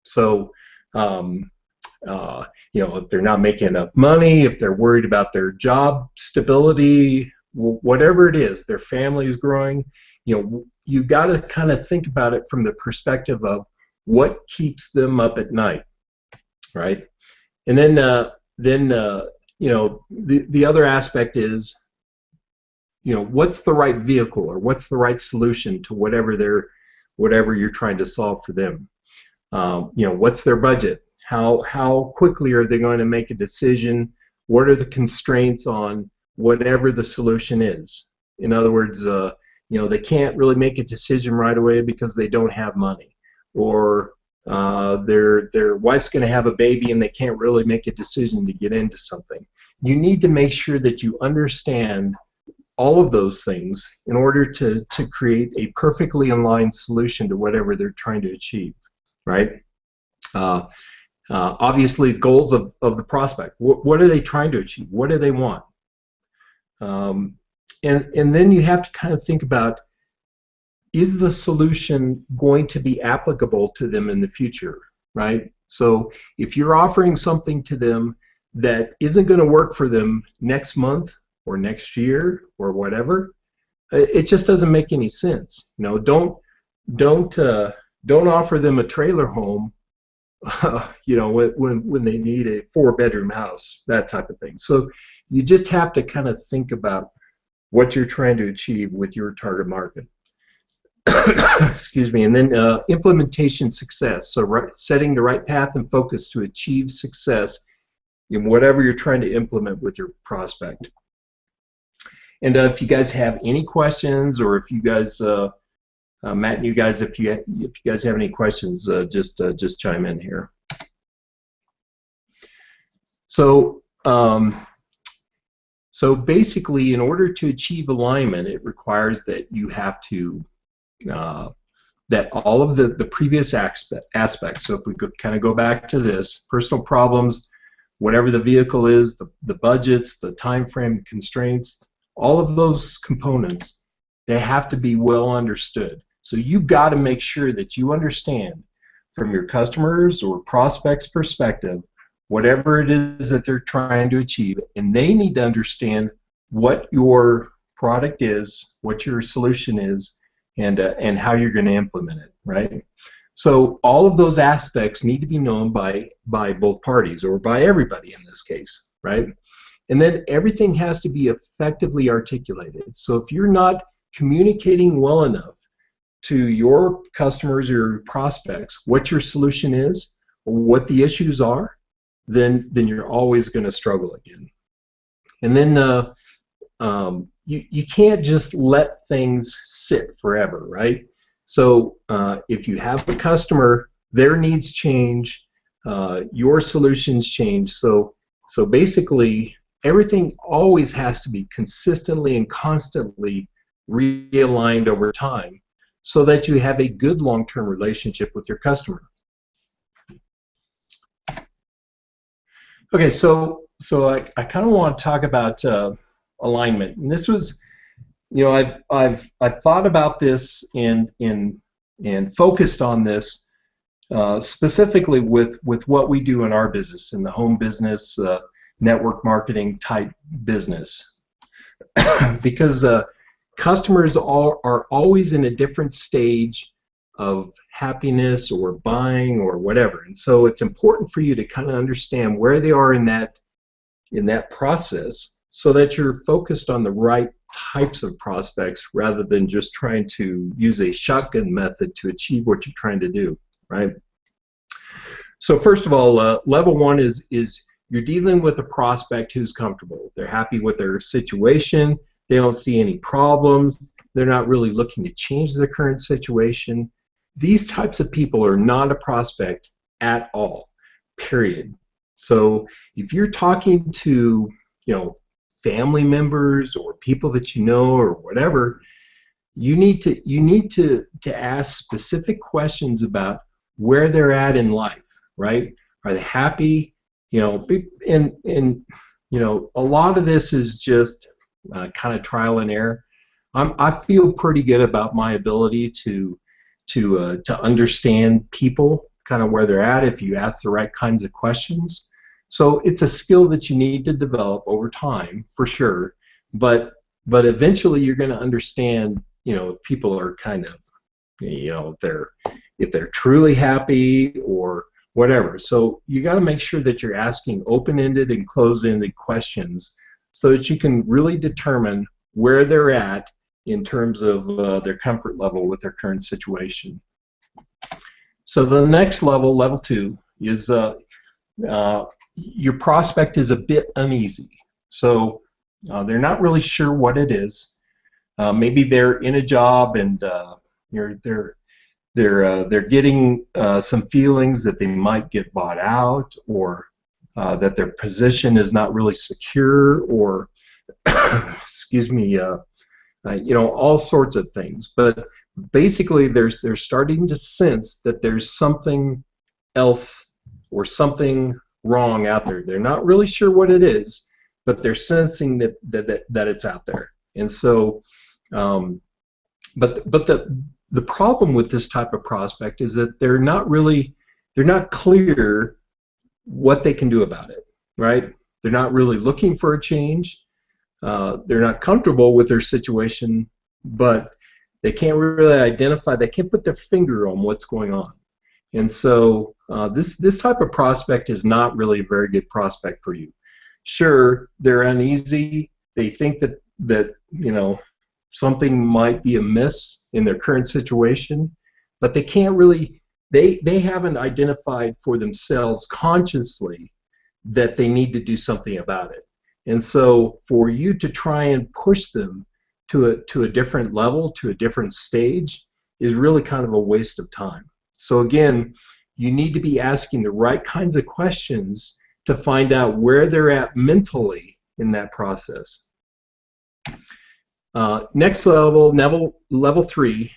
So, if they're not making enough money, if they're worried about their job stability, whatever it is, their family is growing, you got to kind of think about it from the perspective of what keeps them up at night, right? And then the other aspect is, what's the right vehicle or what's the right solution to whatever you're trying to solve for them. What's their budget? How quickly are they going to make a decision? What are the constraints on whatever the solution is? In other words, they can't really make a decision right away because they don't have money, or their wife's going to have a baby and they can't really make a decision to get into something. You need to make sure that you understand all of those things in order to create a perfectly aligned solution to whatever they're trying to achieve, right? Obviously, goals of the prospect. What are they trying to achieve? What do they want? And then you have to kind of think about, is the solution going to be applicable to them in the future, right? So if you're offering something to them that isn't going to work for them next month or next year or whatever, it just doesn't make any sense. Don't offer them a trailer home, when they need a 4-bedroom house, that type of thing. So you just have to kind of think about what you're trying to achieve with your target market. Excuse me. And then implementation success. So setting the right path and focus to achieve success in whatever you're trying to implement with your prospect. And if you guys have any questions, or if you guys, Matt and you guys, if you guys have any questions, just chime in here. So basically, in order to achieve alignment, it requires that you have to that all of the previous aspects. So if we could kind of go back to this, personal problems, whatever the vehicle is, the budgets, the time frame constraints, all of those components, they have to be well understood. So you've got to make sure that you understand from your customers or prospects' perspective whatever it is that they're trying to achieve, and they need to understand what your product is, what your solution is, and how you're going to implement it, right? So all of those aspects need to be known by both parties, or by everybody in this case, right? And then everything has to be effectively articulated. So if you're not communicating well enough to your customers or your prospects what your solution is, or what the issues are, then you're always going to struggle again. And then you can't just let things sit forever, right? So if you have a customer, their needs change, your solutions change. So basically, everything always has to be consistently and constantly realigned over time, so that you have a good long-term relationship with your customer. Okay, so I kind of want to talk about alignment, and this was, I've thought about this and focused on this specifically with what we do in our business, in the home business, network marketing type business. because customers are always in a different stage of happiness or buying or whatever, and so it's important for you to kind of understand where they are in that process, so that you're focused on the right types of prospects rather than just trying to use a shotgun method to achieve what you're trying to do, right? So first of all, level one is you're dealing with a prospect who's comfortable. They're happy with their situation. They don't see any problems. They're not really looking to change their current situation. These types of people are not a prospect at all, period. So if you're talking to, family members or people that you know or whatever, you need to ask specific questions about where they're at in life, right? Are they happy? And a lot of this is just kind of trial and error. I feel pretty good about my ability to understand people, kind of where they're at, if you ask the right kinds of questions. So it's a skill that you need to develop over time, for sure. But eventually you're going to understand, if people are kind of, if they're truly happy or whatever. So you got to make sure that you're asking open-ended and closed-ended questions so that you can really determine where they're at in terms of their comfort level with their current situation. So the next level, level two, is your prospect is a bit uneasy. So they're not really sure what it is. Maybe they're in a job and they're getting some feelings that they might get bought out, or that their position is not really secure, or excuse me, all sorts of things. But basically, they're starting to sense that there's something else or something wrong out there. They're not really sure what it is, but they're sensing that it's out there. And so, but the problem with this type of prospect is that they're not clear what they can do about it, right? They're not really looking for a change. They're not comfortable with their situation, but they can't really identify, they can't put their finger on what's going on. And so this type of prospect is not really a very good prospect for you. Sure, they're uneasy. They think that something might be amiss in their current situation, but they can't really, they haven't identified for themselves consciously that they need to do something about it. And so for you to try and push them to a different level, to a different stage, is really kind of a waste of time. So again, you need to be asking the right kinds of questions to find out where they're at mentally in that process. Next level, level 3.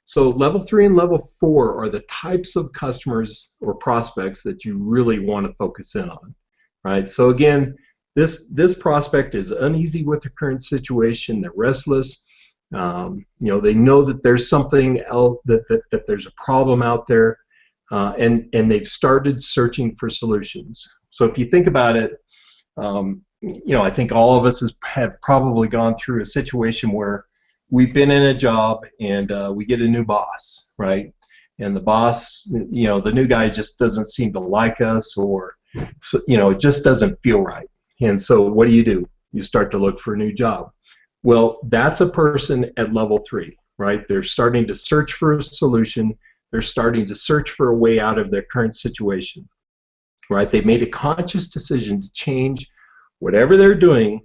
So level 3 and level 4 are the types of customers or prospects that you really want to focus in on, right? So again, this prospect is uneasy with the current situation. They're restless. They know that there's something else, that there's a problem out there, and they've started searching for solutions. So if you think about it, I think all of us have probably gone through a situation where we've been in a job and we get a new boss, right? And the boss, the new guy just doesn't seem to like us, or it just doesn't feel right. And so what do? You start to look for a new job. Well, that's a person at level 3, right? They're starting to search for a solution. They're starting to search for a way out of their current situation, right? They've made a conscious decision to change whatever they're doing,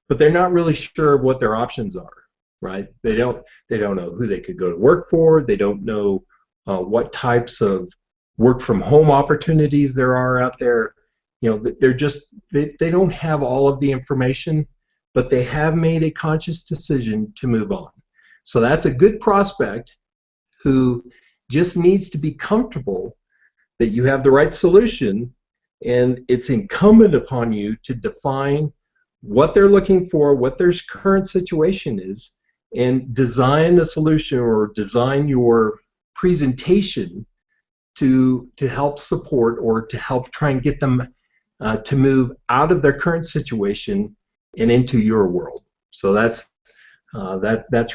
but they're not really sure of what their options are, right? They don't know who they could go to work for. They don't know what types of work from home opportunities there are out there. They don't have all of the information, but they have made a conscious decision to move on. So that's a good prospect who just needs to be comfortable that you have the right solution, and it's incumbent upon you to define what they're looking for, what their current situation is, and design a solution or design your presentation to help support or to help try and get them to move out of their current situation and into your world. So that's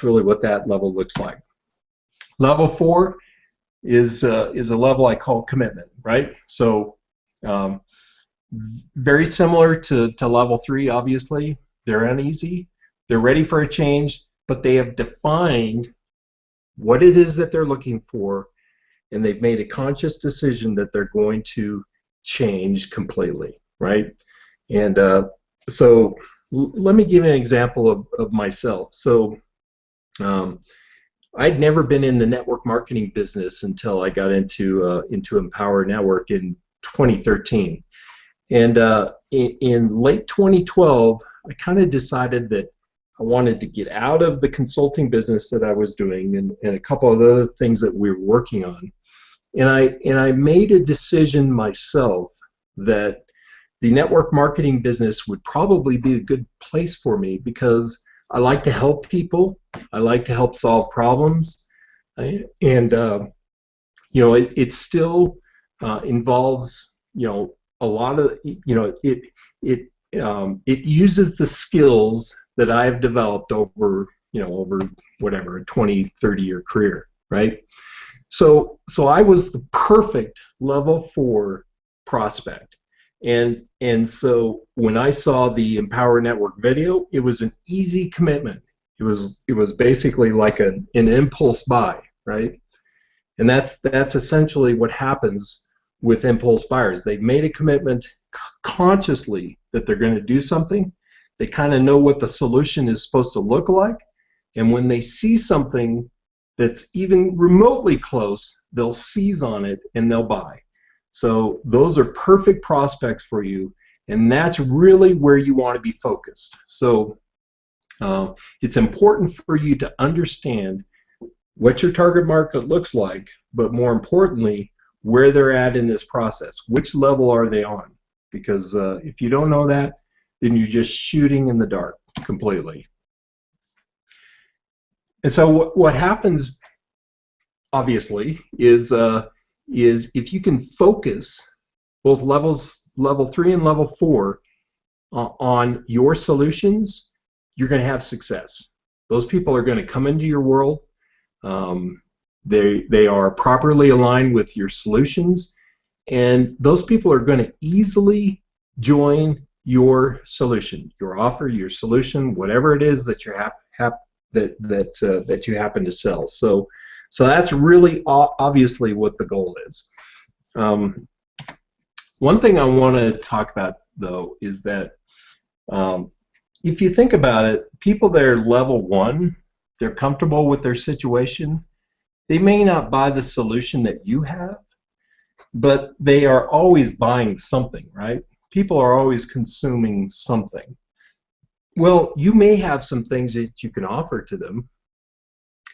really what that level looks like. Level 4 is a level I call commitment, right? So very similar to level 3, obviously. They're uneasy, they're ready for a change, but they have defined what it is that they're looking for, and they've made a conscious decision that they're going to change completely, right? And so let me give you an example of myself. So I'd never been in the network marketing business until I got into Empower Network in 2013. And in late 2012, I kind of decided that I wanted to get out of the consulting business that I was doing and a couple of other things that we were working on. And I made a decision myself that the network marketing business would probably be a good place for me because I like to help people. I like to help solve problems. And you know, it still involves, you know, a lot of, you know, it uses the skills that I've developed over, you know, over whatever, a 20, 30-year career, right? So I was the perfect level 4 prospect. And so when I saw the Empower Network video, it was an easy commitment. It was basically like an impulse buy, right? And that's essentially what happens with impulse buyers. They've made a commitment consciously that they're going to do something. They kind of know what the solution is supposed to look like, and when they see something that's even remotely close, they'll seize on it and they'll buy. So those are perfect prospects for you, and that's really where you want to be focused. So it's important for you to understand what your target market looks like, but more importantly, where they're at in this process. Which level are they on? Because if you don't know that, then you're just shooting in the dark completely. And so what happens, obviously, is if you can focus both level 3 and level 4 on your solutions, you're going to have success. Those people are going to come into your world. They are properly aligned with your solutions, and those people are going to easily join your solution, your offer, your solution, whatever it is that you that you happen to sell. So that's really obviously what the goal is. One thing I want to talk about, though, is that if you think about it, people that are level 1, they're comfortable with their situation. They may not buy the solution that you have, but they are always buying something, right? People are always consuming something. Well, you may have some things that you can offer to them,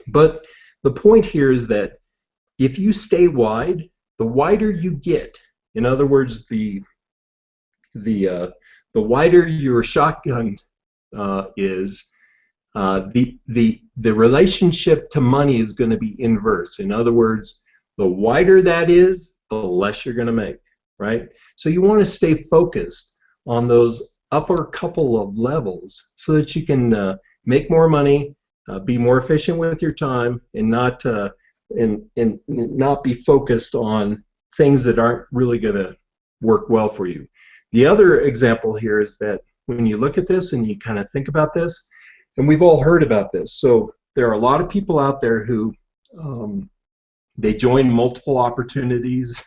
but the point here is that if you stay wide, the wider you get, in other words, the wider your shotgun is, the relationship to money is going to be inverse. In other words, the wider that is, the less you're going to make, right? So you want to stay focused on those upper couple of levels so that you can make more money, be more efficient with your time, and not be focused on things that aren't really going to work well for you. The other example here is that when you look at this and you kind of think about this, and we've all heard about this, so there are a lot of people out there who they join multiple opportunities.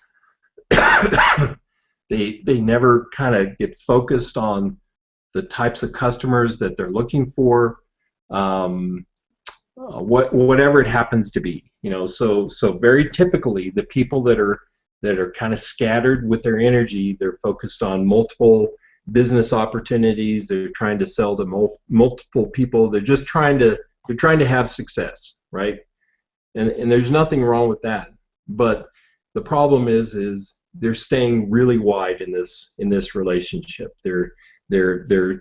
They never kind of get focused on the types of customers that they're looking for, whatever it happens to be, you know. So very typically, the people that are kind of scattered with their energy, they're focused on multiple business opportunities. They're trying to sell to multiple people. They're just trying to have success, right? And there's nothing wrong with that. But the problem is they're staying really wide in this relationship. They're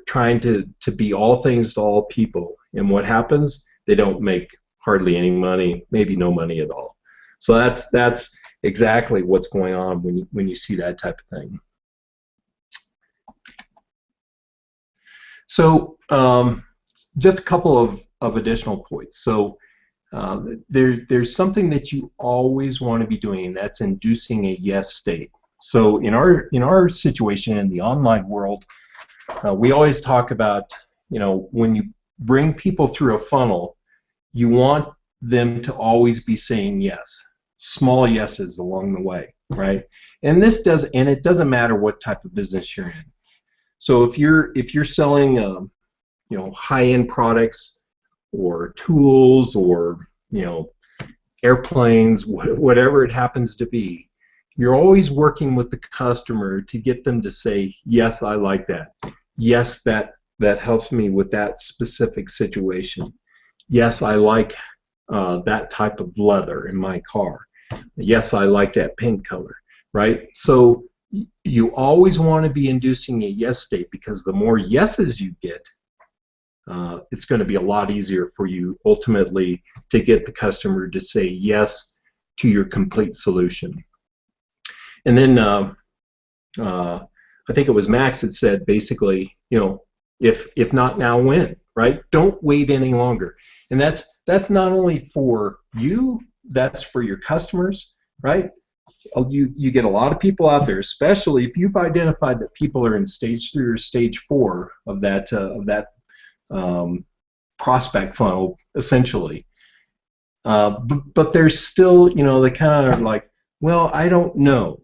trying to be all things to all people, and what happens? They don't make hardly any money, maybe no money at all. So that's exactly what's going on when you see that type of thing. So just a couple of additional points. So there's something that you always want to be doing, and that's inducing a yes state. So in our situation in the online world, we always talk about, when you bring people through a funnel, you want them to always be saying yes, small yeses along the way, right? And it doesn't matter what type of business you're in. So if you're selling high-end products or tools or airplanes, whatever it happens to be, you're always working with the customer to get them to say, yes, I like that. Yes, that helps me with that specific situation. Yes, I like that type of leather in my car. Yes, I like that pink color, right? So you always want to be inducing a yes state, because the more yeses you get, it's going to be a lot easier for you ultimately to get the customer to say yes to your complete solution. And then I think it was Max that said basically, if not now, when, right? Don't wait any longer. And that's not only for you, that's for your customers, right? You get a lot of people out there, especially if you've identified that people are in stage 3 or stage 4 of that prospect funnel, essentially. But there's still, they kind of are like, well, I don't know,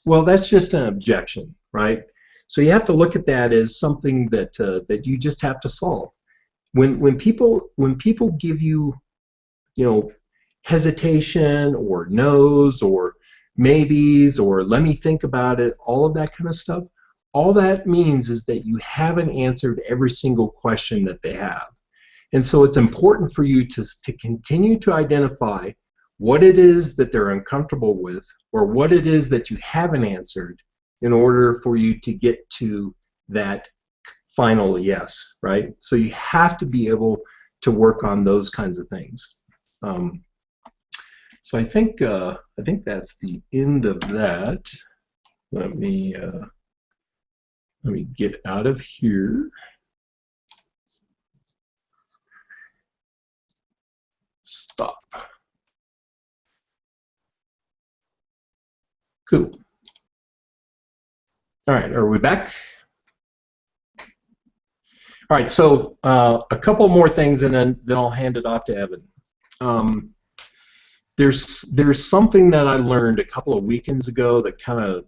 Well, that's just an objection, right? So you have to look at that as something that you just have to solve. When people give you, hesitation or no's or maybes or let me think about it, all of that kind of stuff, all that means is that you haven't answered every single question that they have. And so it's important for you to continue to identify what it is that they're uncomfortable with or what it is that you haven't answered in order for you to get to that final yes, right? So you have to be able to work on those kinds of things. So I think that's the end of that. Let me get out of here. Stop. Cool. All right, are we back? All right, so a couple more things, and then I'll hand it off to Evan. There's something that I learned a couple of weekends ago that kind of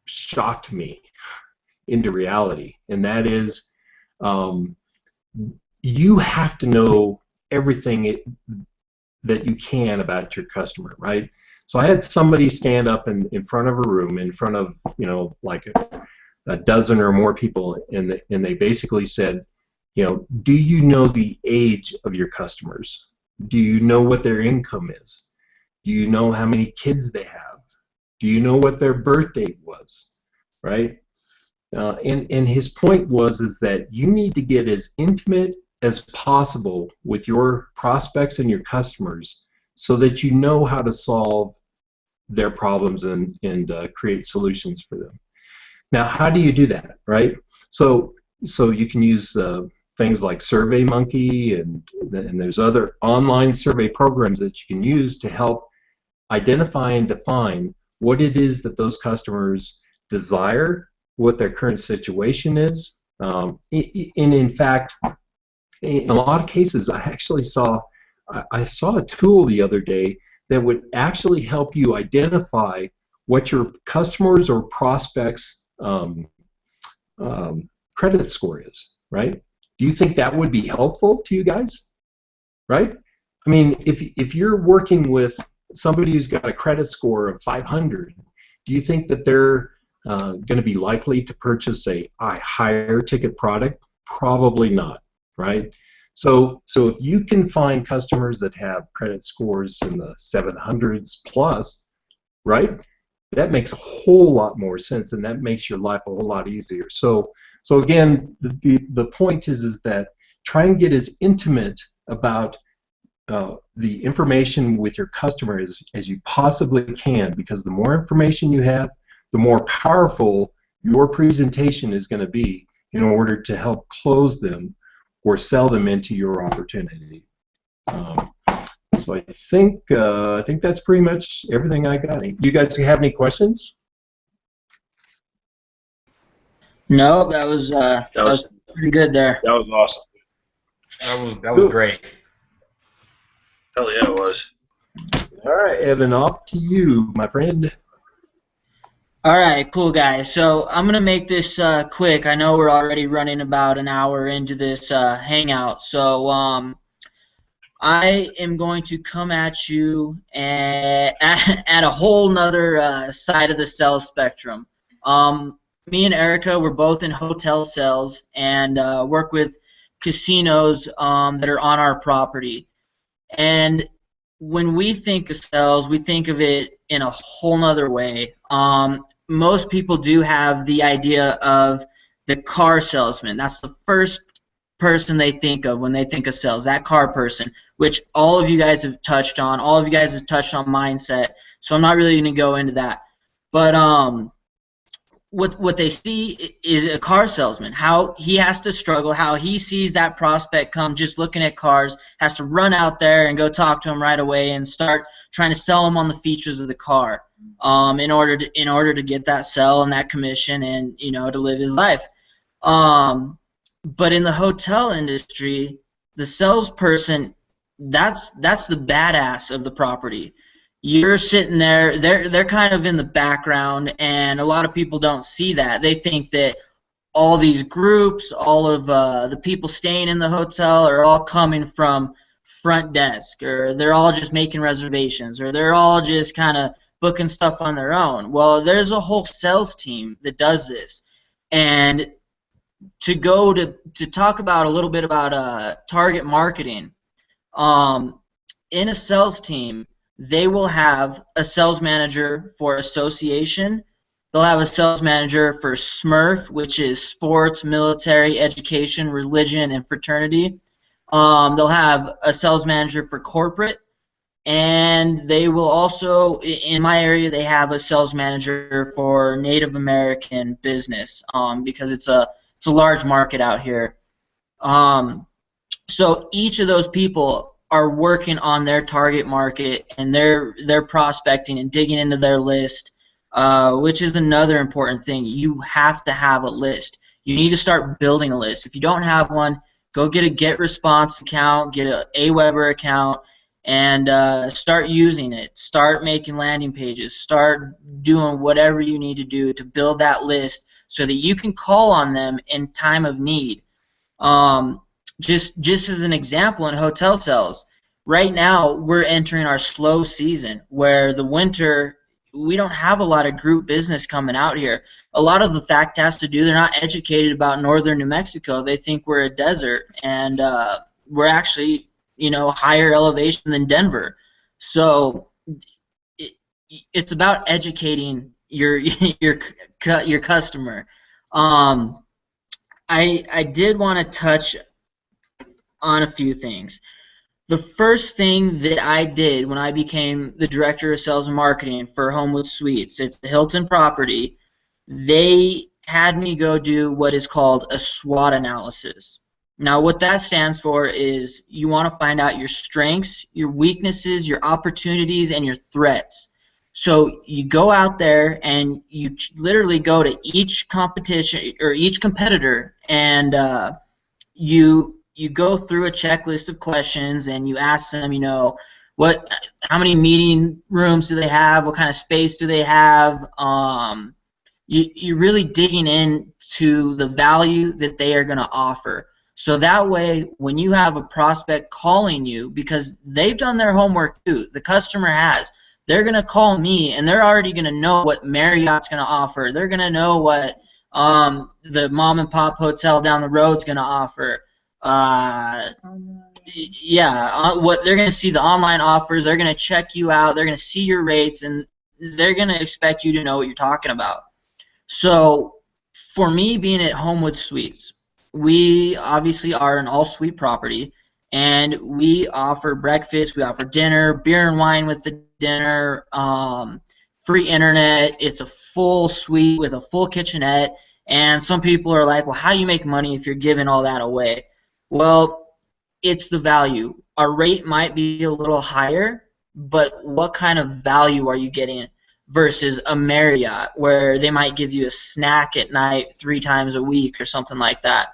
shocked me into reality, and that is you have to know everything that you can about your customer, right? So I had somebody stand up in front of a room, in front of like a dozen or more people, and they basically said, do you know the age of your customers? Do you know what their income is? Do you know how many kids they have? Do you know what their birth date was? Right? And his point is that you need to get as intimate as possible with your prospects and your customers so that you know how to solve their problems and create solutions for them. Now, how do you do that, right? So you can use things like SurveyMonkey and there's other online survey programs that you can use to help identify and define what it is that those customers desire, what their current situation is. And in fact, in a lot of cases, I saw a tool the other day that would actually help you identify what your customers or prospects' credit score is, right? Do you think that would be helpful to you guys, right? I mean, if you're working with somebody who's got a credit score of 500, do you think that they're going to be likely to purchase a higher ticket product? Probably not, right? So if you can find customers that have credit scores in the 700s plus, right? That makes a whole lot more sense, and that makes your life a whole lot easier. So again, the point is that try and get as intimate about the information with your customers as you possibly can, because the more information you have, the more powerful your presentation is going to be in order to help close them or sell them into your opportunity. So I think that's pretty much everything I got. You guys have any questions? No, that was pretty good there. That was awesome. That was great. Hell yeah, it was. All right, Evan, off to you, my friend. All right, cool, guys. So I'm going to make this quick. I know we're already running about an hour into this hangout. So I am going to come at you at a whole nother side of the sales spectrum. Me and Erica, we're both in hotel sales and work with casinos that are on our property. And when we think of sales, we think of it in a whole nother way. Most people do have the idea of the car salesman. That's the first person they think of when they think of sales, that car person, which all of you guys have touched on. All of you guys have touched on mindset, so I'm not really going to go into that. But what they see is a car salesman, how he has to struggle, how he sees that prospect come just looking at cars, has to run out there and go talk to him right away and start trying to sell him on the features of the car in order to get that sell and that commission and, you know, to live his life. But in the hotel industry, the salesperson, that's the badass of the property. You're sitting there, they're kind of in the background, and a lot of people don't see that. They think that all these groups, all of the people staying in the hotel are all coming from front desk, or they're all just making reservations, or they're all just kind of booking stuff on their own. Well, there's a whole sales team that does this. And to talk about a little bit about target marketing, in a sales team, they will have a sales manager for association. They'll have a sales manager for SMERF, which is sports, military, education, religion, and fraternity. They'll have a sales manager for corporate. And they will also, in my area, they have a sales manager for Native American business because it's a large market out here. So each of those people are working on their target market, and they're prospecting and digging into their list, which is another important thing. You have to have a list. You need to start building a list. If you don't have one, go get a GetResponse account, get an Aweber account, and start using it. Start making landing pages. Start doing whatever you need to do to build that list so that you can call on them in time of need. Just as an example, in hotel sales, right now we're entering our slow season where the winter, we don't have a lot of group business coming out here. A lot of the fact has to do, they're not educated about northern New Mexico. They think we're a desert, and we're actually, you know, higher elevation than Denver. So it's about educating your customer. I did want to touch on a few things. The first thing that I did when I became the director of sales and marketing for Homewood Suites, it's the Hilton property, they had me go do what is called a SWOT analysis. Now what that stands for is you want to find out your strengths, your weaknesses, your opportunities, and your threats. So you go out there and you literally go to each competition or each competitor, and you go through a checklist of questions and you ask them, you know, how many meeting rooms do they have? What kind of space do they have? You're really digging into the value that they are going to offer. So that way, when you have a prospect calling you, because they've done their homework too, the customer has, they're going to call me and they're already going to know what Marriott's going to offer. They're going to know what the mom and pop hotel down the road's going to offer. What they're going to see, the online offers, they're going to check you out, they're going to see your rates, and they're going to expect you to know what you're talking about. So for me, being at Homewood Suites, we obviously are an all-suite property, and we offer breakfast, we offer dinner, beer and wine with the dinner, free internet. It's a full suite with a full kitchenette, and some people are like, well, how do you make money if you're giving all that away? Well, it's the value. Our rate might be a little higher, but what kind of value are you getting versus a Marriott where they might give you a snack at night 3 times a week or something like that?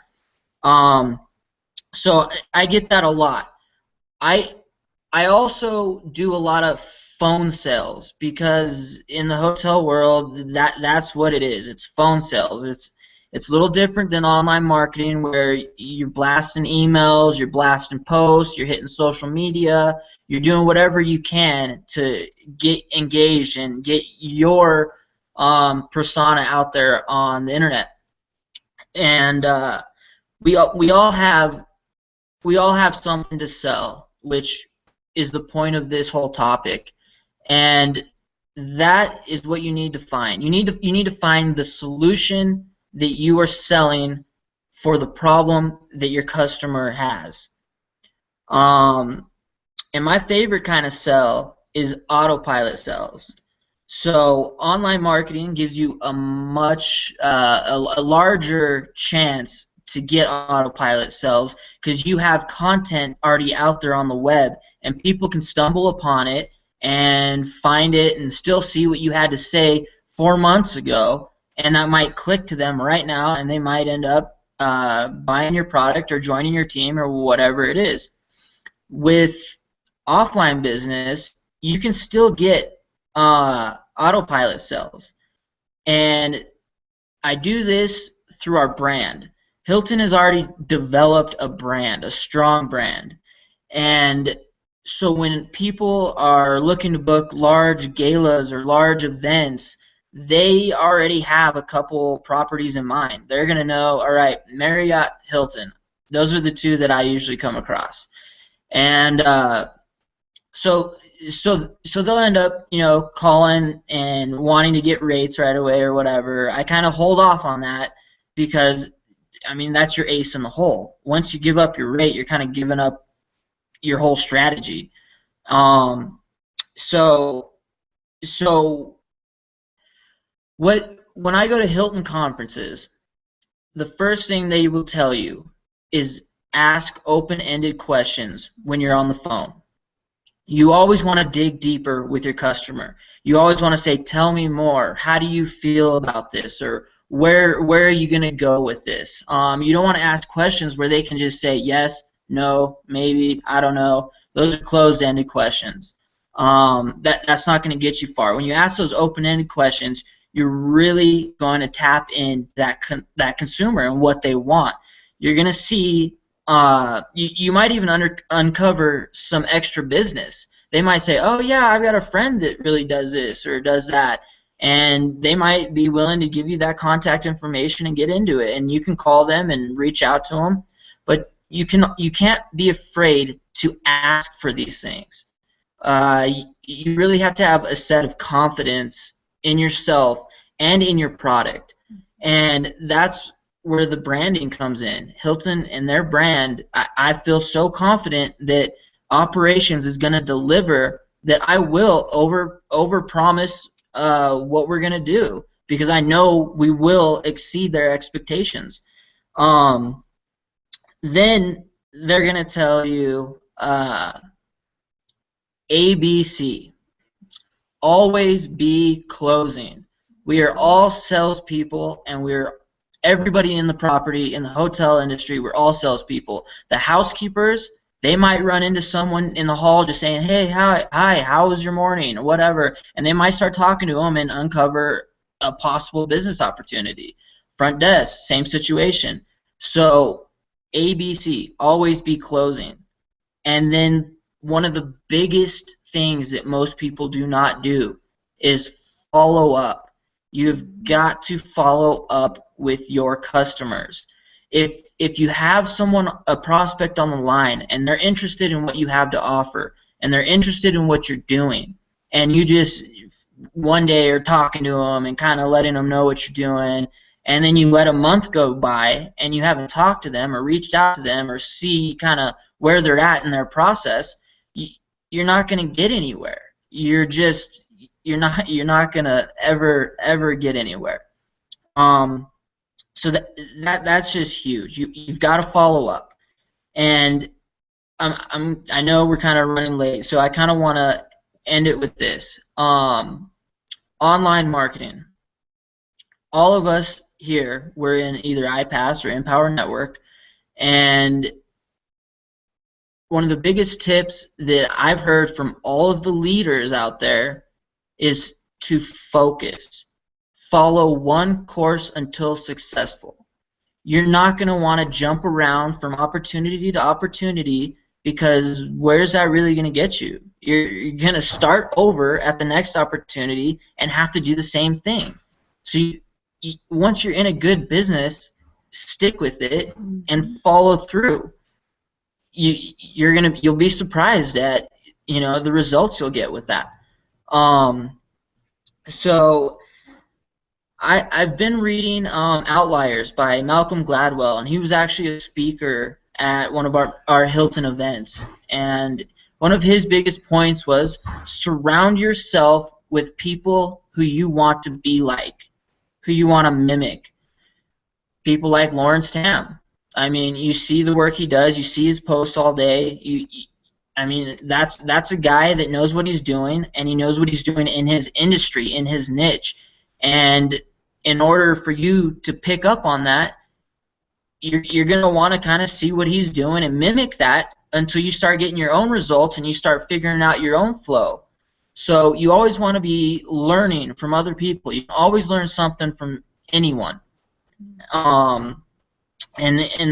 So I get that a lot. I also do a lot of phone sales because in the hotel world that's what it is. It's phone sales. It's a little different than online marketing where you're blasting emails, you're blasting posts, you're hitting social media, you're doing whatever you can to get engaged and get your persona out there on the internet. And we all have something to sell, which is the point of this whole topic. And that is what you need to find. You need to find the solution that you are selling for the problem that your customer has. And my favorite kind of sell is autopilot sales. So online marketing gives you a much a larger chance to get autopilot sales because you have content already out there on the web, and people can stumble upon it and find it and still see what you had to say 4 months ago, and that might click to them right now, and they might end up buying your product or joining your team or whatever it is. With offline business, you can still get autopilot sales, and I do this through our brand. Hilton has already developed a brand, a strong brand, and so when people are looking to book large galas or large events, they already have a couple properties in mind. They're going to know, all right, Marriott, Hilton. Those are the two that I usually come across. And so they'll end up, calling and wanting to get rates right away or whatever. I kind of hold off on that because, that's your ace in the hole. Once you give up your rate, you're kind of giving up your whole strategy. So when I go to Hilton conferences, the first thing they will tell you is ask open-ended questions when you're on the phone. You always want to dig deeper with your customer. You always want to say, tell me more. How do you feel about this? Or where are you going to go with this? You don't want to ask questions where they can just say yes, no, maybe, I don't know. Those are closed-ended questions. That's not going to get you far. When you ask those open-ended questions, you're really going to tap in that consumer and what they want. You're going to see, you might even uncover some extra business. They might say, oh yeah, I've got a friend that really does this or does that, and they might be willing to give you that contact information and get into it, and you can call them and reach out to them, but you can't be afraid to ask for these things. You really have to have a set of confidence in yourself and in your product, and that's where the branding comes in. Hilton and their brand, I feel so confident that operations is going to deliver, that I will over promise what we're going to do, because I know we will exceed their expectations. Then they're going to tell you ABC. Always be closing. We are all salespeople, and everybody in the property, in the hotel industry, we're all salespeople. The housekeepers, they might run into someone in the hall just saying, hey, hi, how was your morning, or whatever, and they might start talking to them and uncover a possible business opportunity. Front desk, same situation. So ABC, always be closing. And then one of the biggest things that most people do not do is follow up. You've got to follow up with your customers. If you have a prospect on the line, and they're interested in what you have to offer, and they're interested in what you're doing, and you just one day are talking to them and kind of letting them know what you're doing, and then you let a month go by and you haven't talked to them or reached out to them or see kind of where they're at in their process, you're not going to get anywhere. You're not going to ever get anywhere. So that's just huge. You've got to follow up. And I know we're kind of running late, so I kind of want to end it with this. Online marketing. All of us here, we're in either iPass or Empower Network, and one of the biggest tips that I've heard from all of the leaders out there is to focus. Follow one course until successful. You're not going to want to jump around from opportunity to opportunity, because where's that really going to get you? You're going to start over at the next opportunity and have to do the same thing. So once you're in a good business, stick with it and follow through. You'll be surprised at the results you'll get with that. So I've been reading Outliers by Malcolm Gladwell, and he was actually a speaker at one of our Hilton events. And one of his biggest points was surround yourself with people who you want to be like, who you want to mimic. People like Lawrence Tam. I mean, you see the work he does. You see his posts all day. That's a guy that knows what he's doing, and he knows what he's doing in his industry, in his niche. And in order for you to pick up on that, you're going to want to kind of see what he's doing and mimic that until you start getting your own results and you start figuring out your own flow. So you always want to be learning from other people. You can always learn something from anyone. And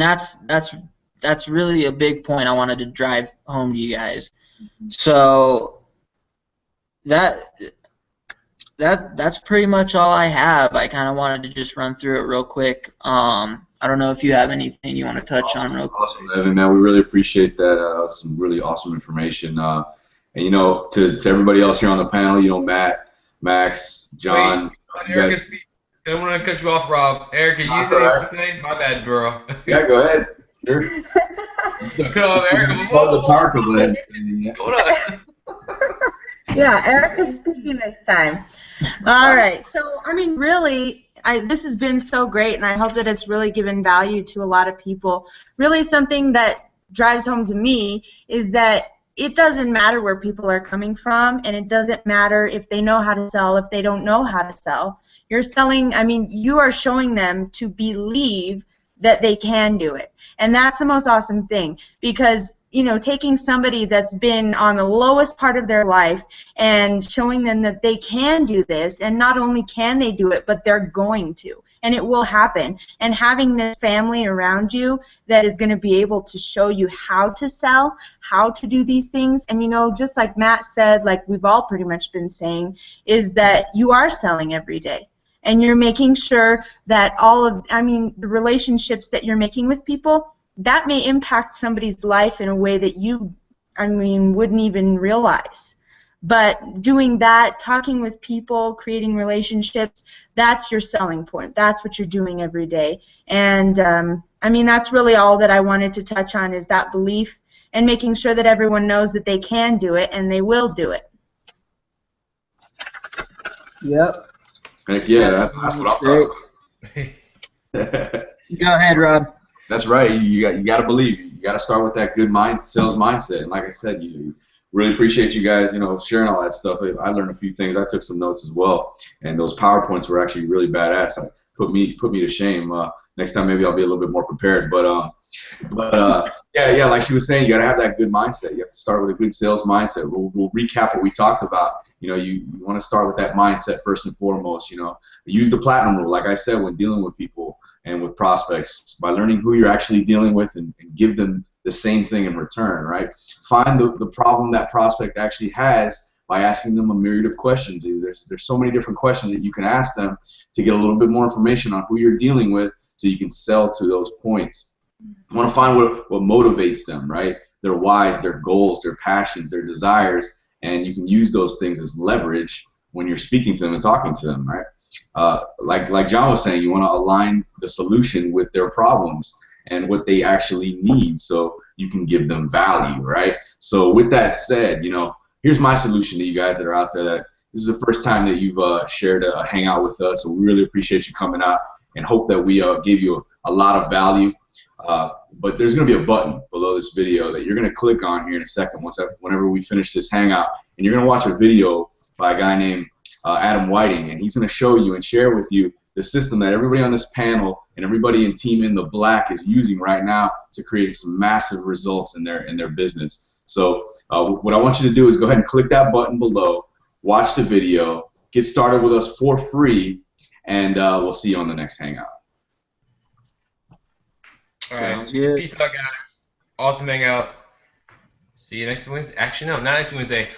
that's really a big point I wanted to drive home to you guys. So that's pretty much all I have. I kind of wanted to just run through it real quick. I don't know if you have anything you want to touch on real quick. Awesome, Evan. Man, we really appreciate that. That was some really awesome information. And to everybody else here on the panel, Matt, Max, John. Wait, Erica, I don't want to cut you off, Rob. Erica, you say anything? My bad, bro. Yeah, go ahead. Sure. Cut off Erica before the park over there. Hold on. Yeah, Erica's speaking this time. All right. So, really, this has been so great, and I hope that it's really given value to a lot of people. Really, something that drives home to me is that it doesn't matter where people are coming from, and it doesn't matter if they know how to sell, if they don't know how to sell. You're selling, you are showing them to believe that they can do it. And that's the most awesome thing, because taking somebody that's been on the lowest part of their life and showing them that they can do this, and not only can they do it, but they're going to, and it will happen. And having this family around you that is going to be able to show you how to sell, how to do these things, and just like Matt said, like we've all pretty much been saying, is that you are selling every day. And you're making sure that the relationships that you're making with people, that may impact somebody's life in a way that you, wouldn't even realize. But doing that, talking with people, creating relationships, that's your selling point. That's what you're doing every day. And, that's really all that I wanted to touch on, is that belief and making sure that everyone knows that they can do it and they will do it. Yep. Heck yeah, that's what I'm talking about. Go ahead, Rob. That's right. You got to believe. You got to start with that good sales mindset. And like I said, you really appreciate you guys, sharing all that stuff. I learned a few things. I took some notes as well, and those PowerPoints were actually really badass. Put me to shame. Next time maybe I'll be a little bit more prepared. But yeah, like she was saying, you got to have that good mindset. You have to start with a good sales mindset. We'll recap what we talked about. You want to start with that mindset first and foremost. Use the platinum rule, like I said, when dealing with people and with prospects, by learning who you're actually dealing with and give them the same thing in return, right? Find the problem that prospect actually has by asking them a myriad of questions. There's so many different questions that you can ask them to get a little bit more information on who you're dealing with, so you can sell to those points. You want to find what motivates them, right? Their whys, their goals, their passions, their desires, and you can use those things as leverage when you're speaking to them and talking to them, right? Like John was saying, you want to align the solution with their problems and what they actually need, so you can give them value, right? So with that said, here's my solution to you guys that are out there. That this is the first time that you've shared a hangout with us, so we really appreciate you coming out and hope that we gave you a lot of value. But there's going to be a button below this video that you're going to click on here in a second whenever we finish this hangout. And you're going to watch a video by a guy named Adam Whiting. And he's going to show you and share with you the system that everybody on this panel and everybody in Team In the Black is using right now to create some massive results in their business. So what I want you to do is go ahead and click that button below, watch the video, get started with us for free, and we'll see you on the next hangout. All right. Peace out, guys. Awesome hangout. See you next Wednesday. Actually, no, not next Wednesday.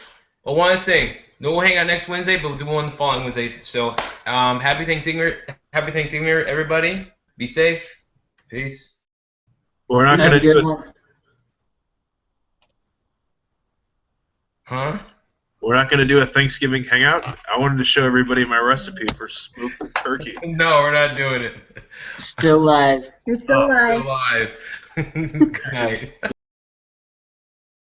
Well, one last thing. No, we'll hang out next Wednesday, but we'll do one the following Wednesday. So, happy Thanksgiving, everybody. Be safe. Peace. We're not gonna do it. Huh? We're not gonna do a Thanksgiving hangout. I wanted to show everybody my recipe for smoked turkey. No, we're not doing it. Still live. You're still live. Still live. Good night.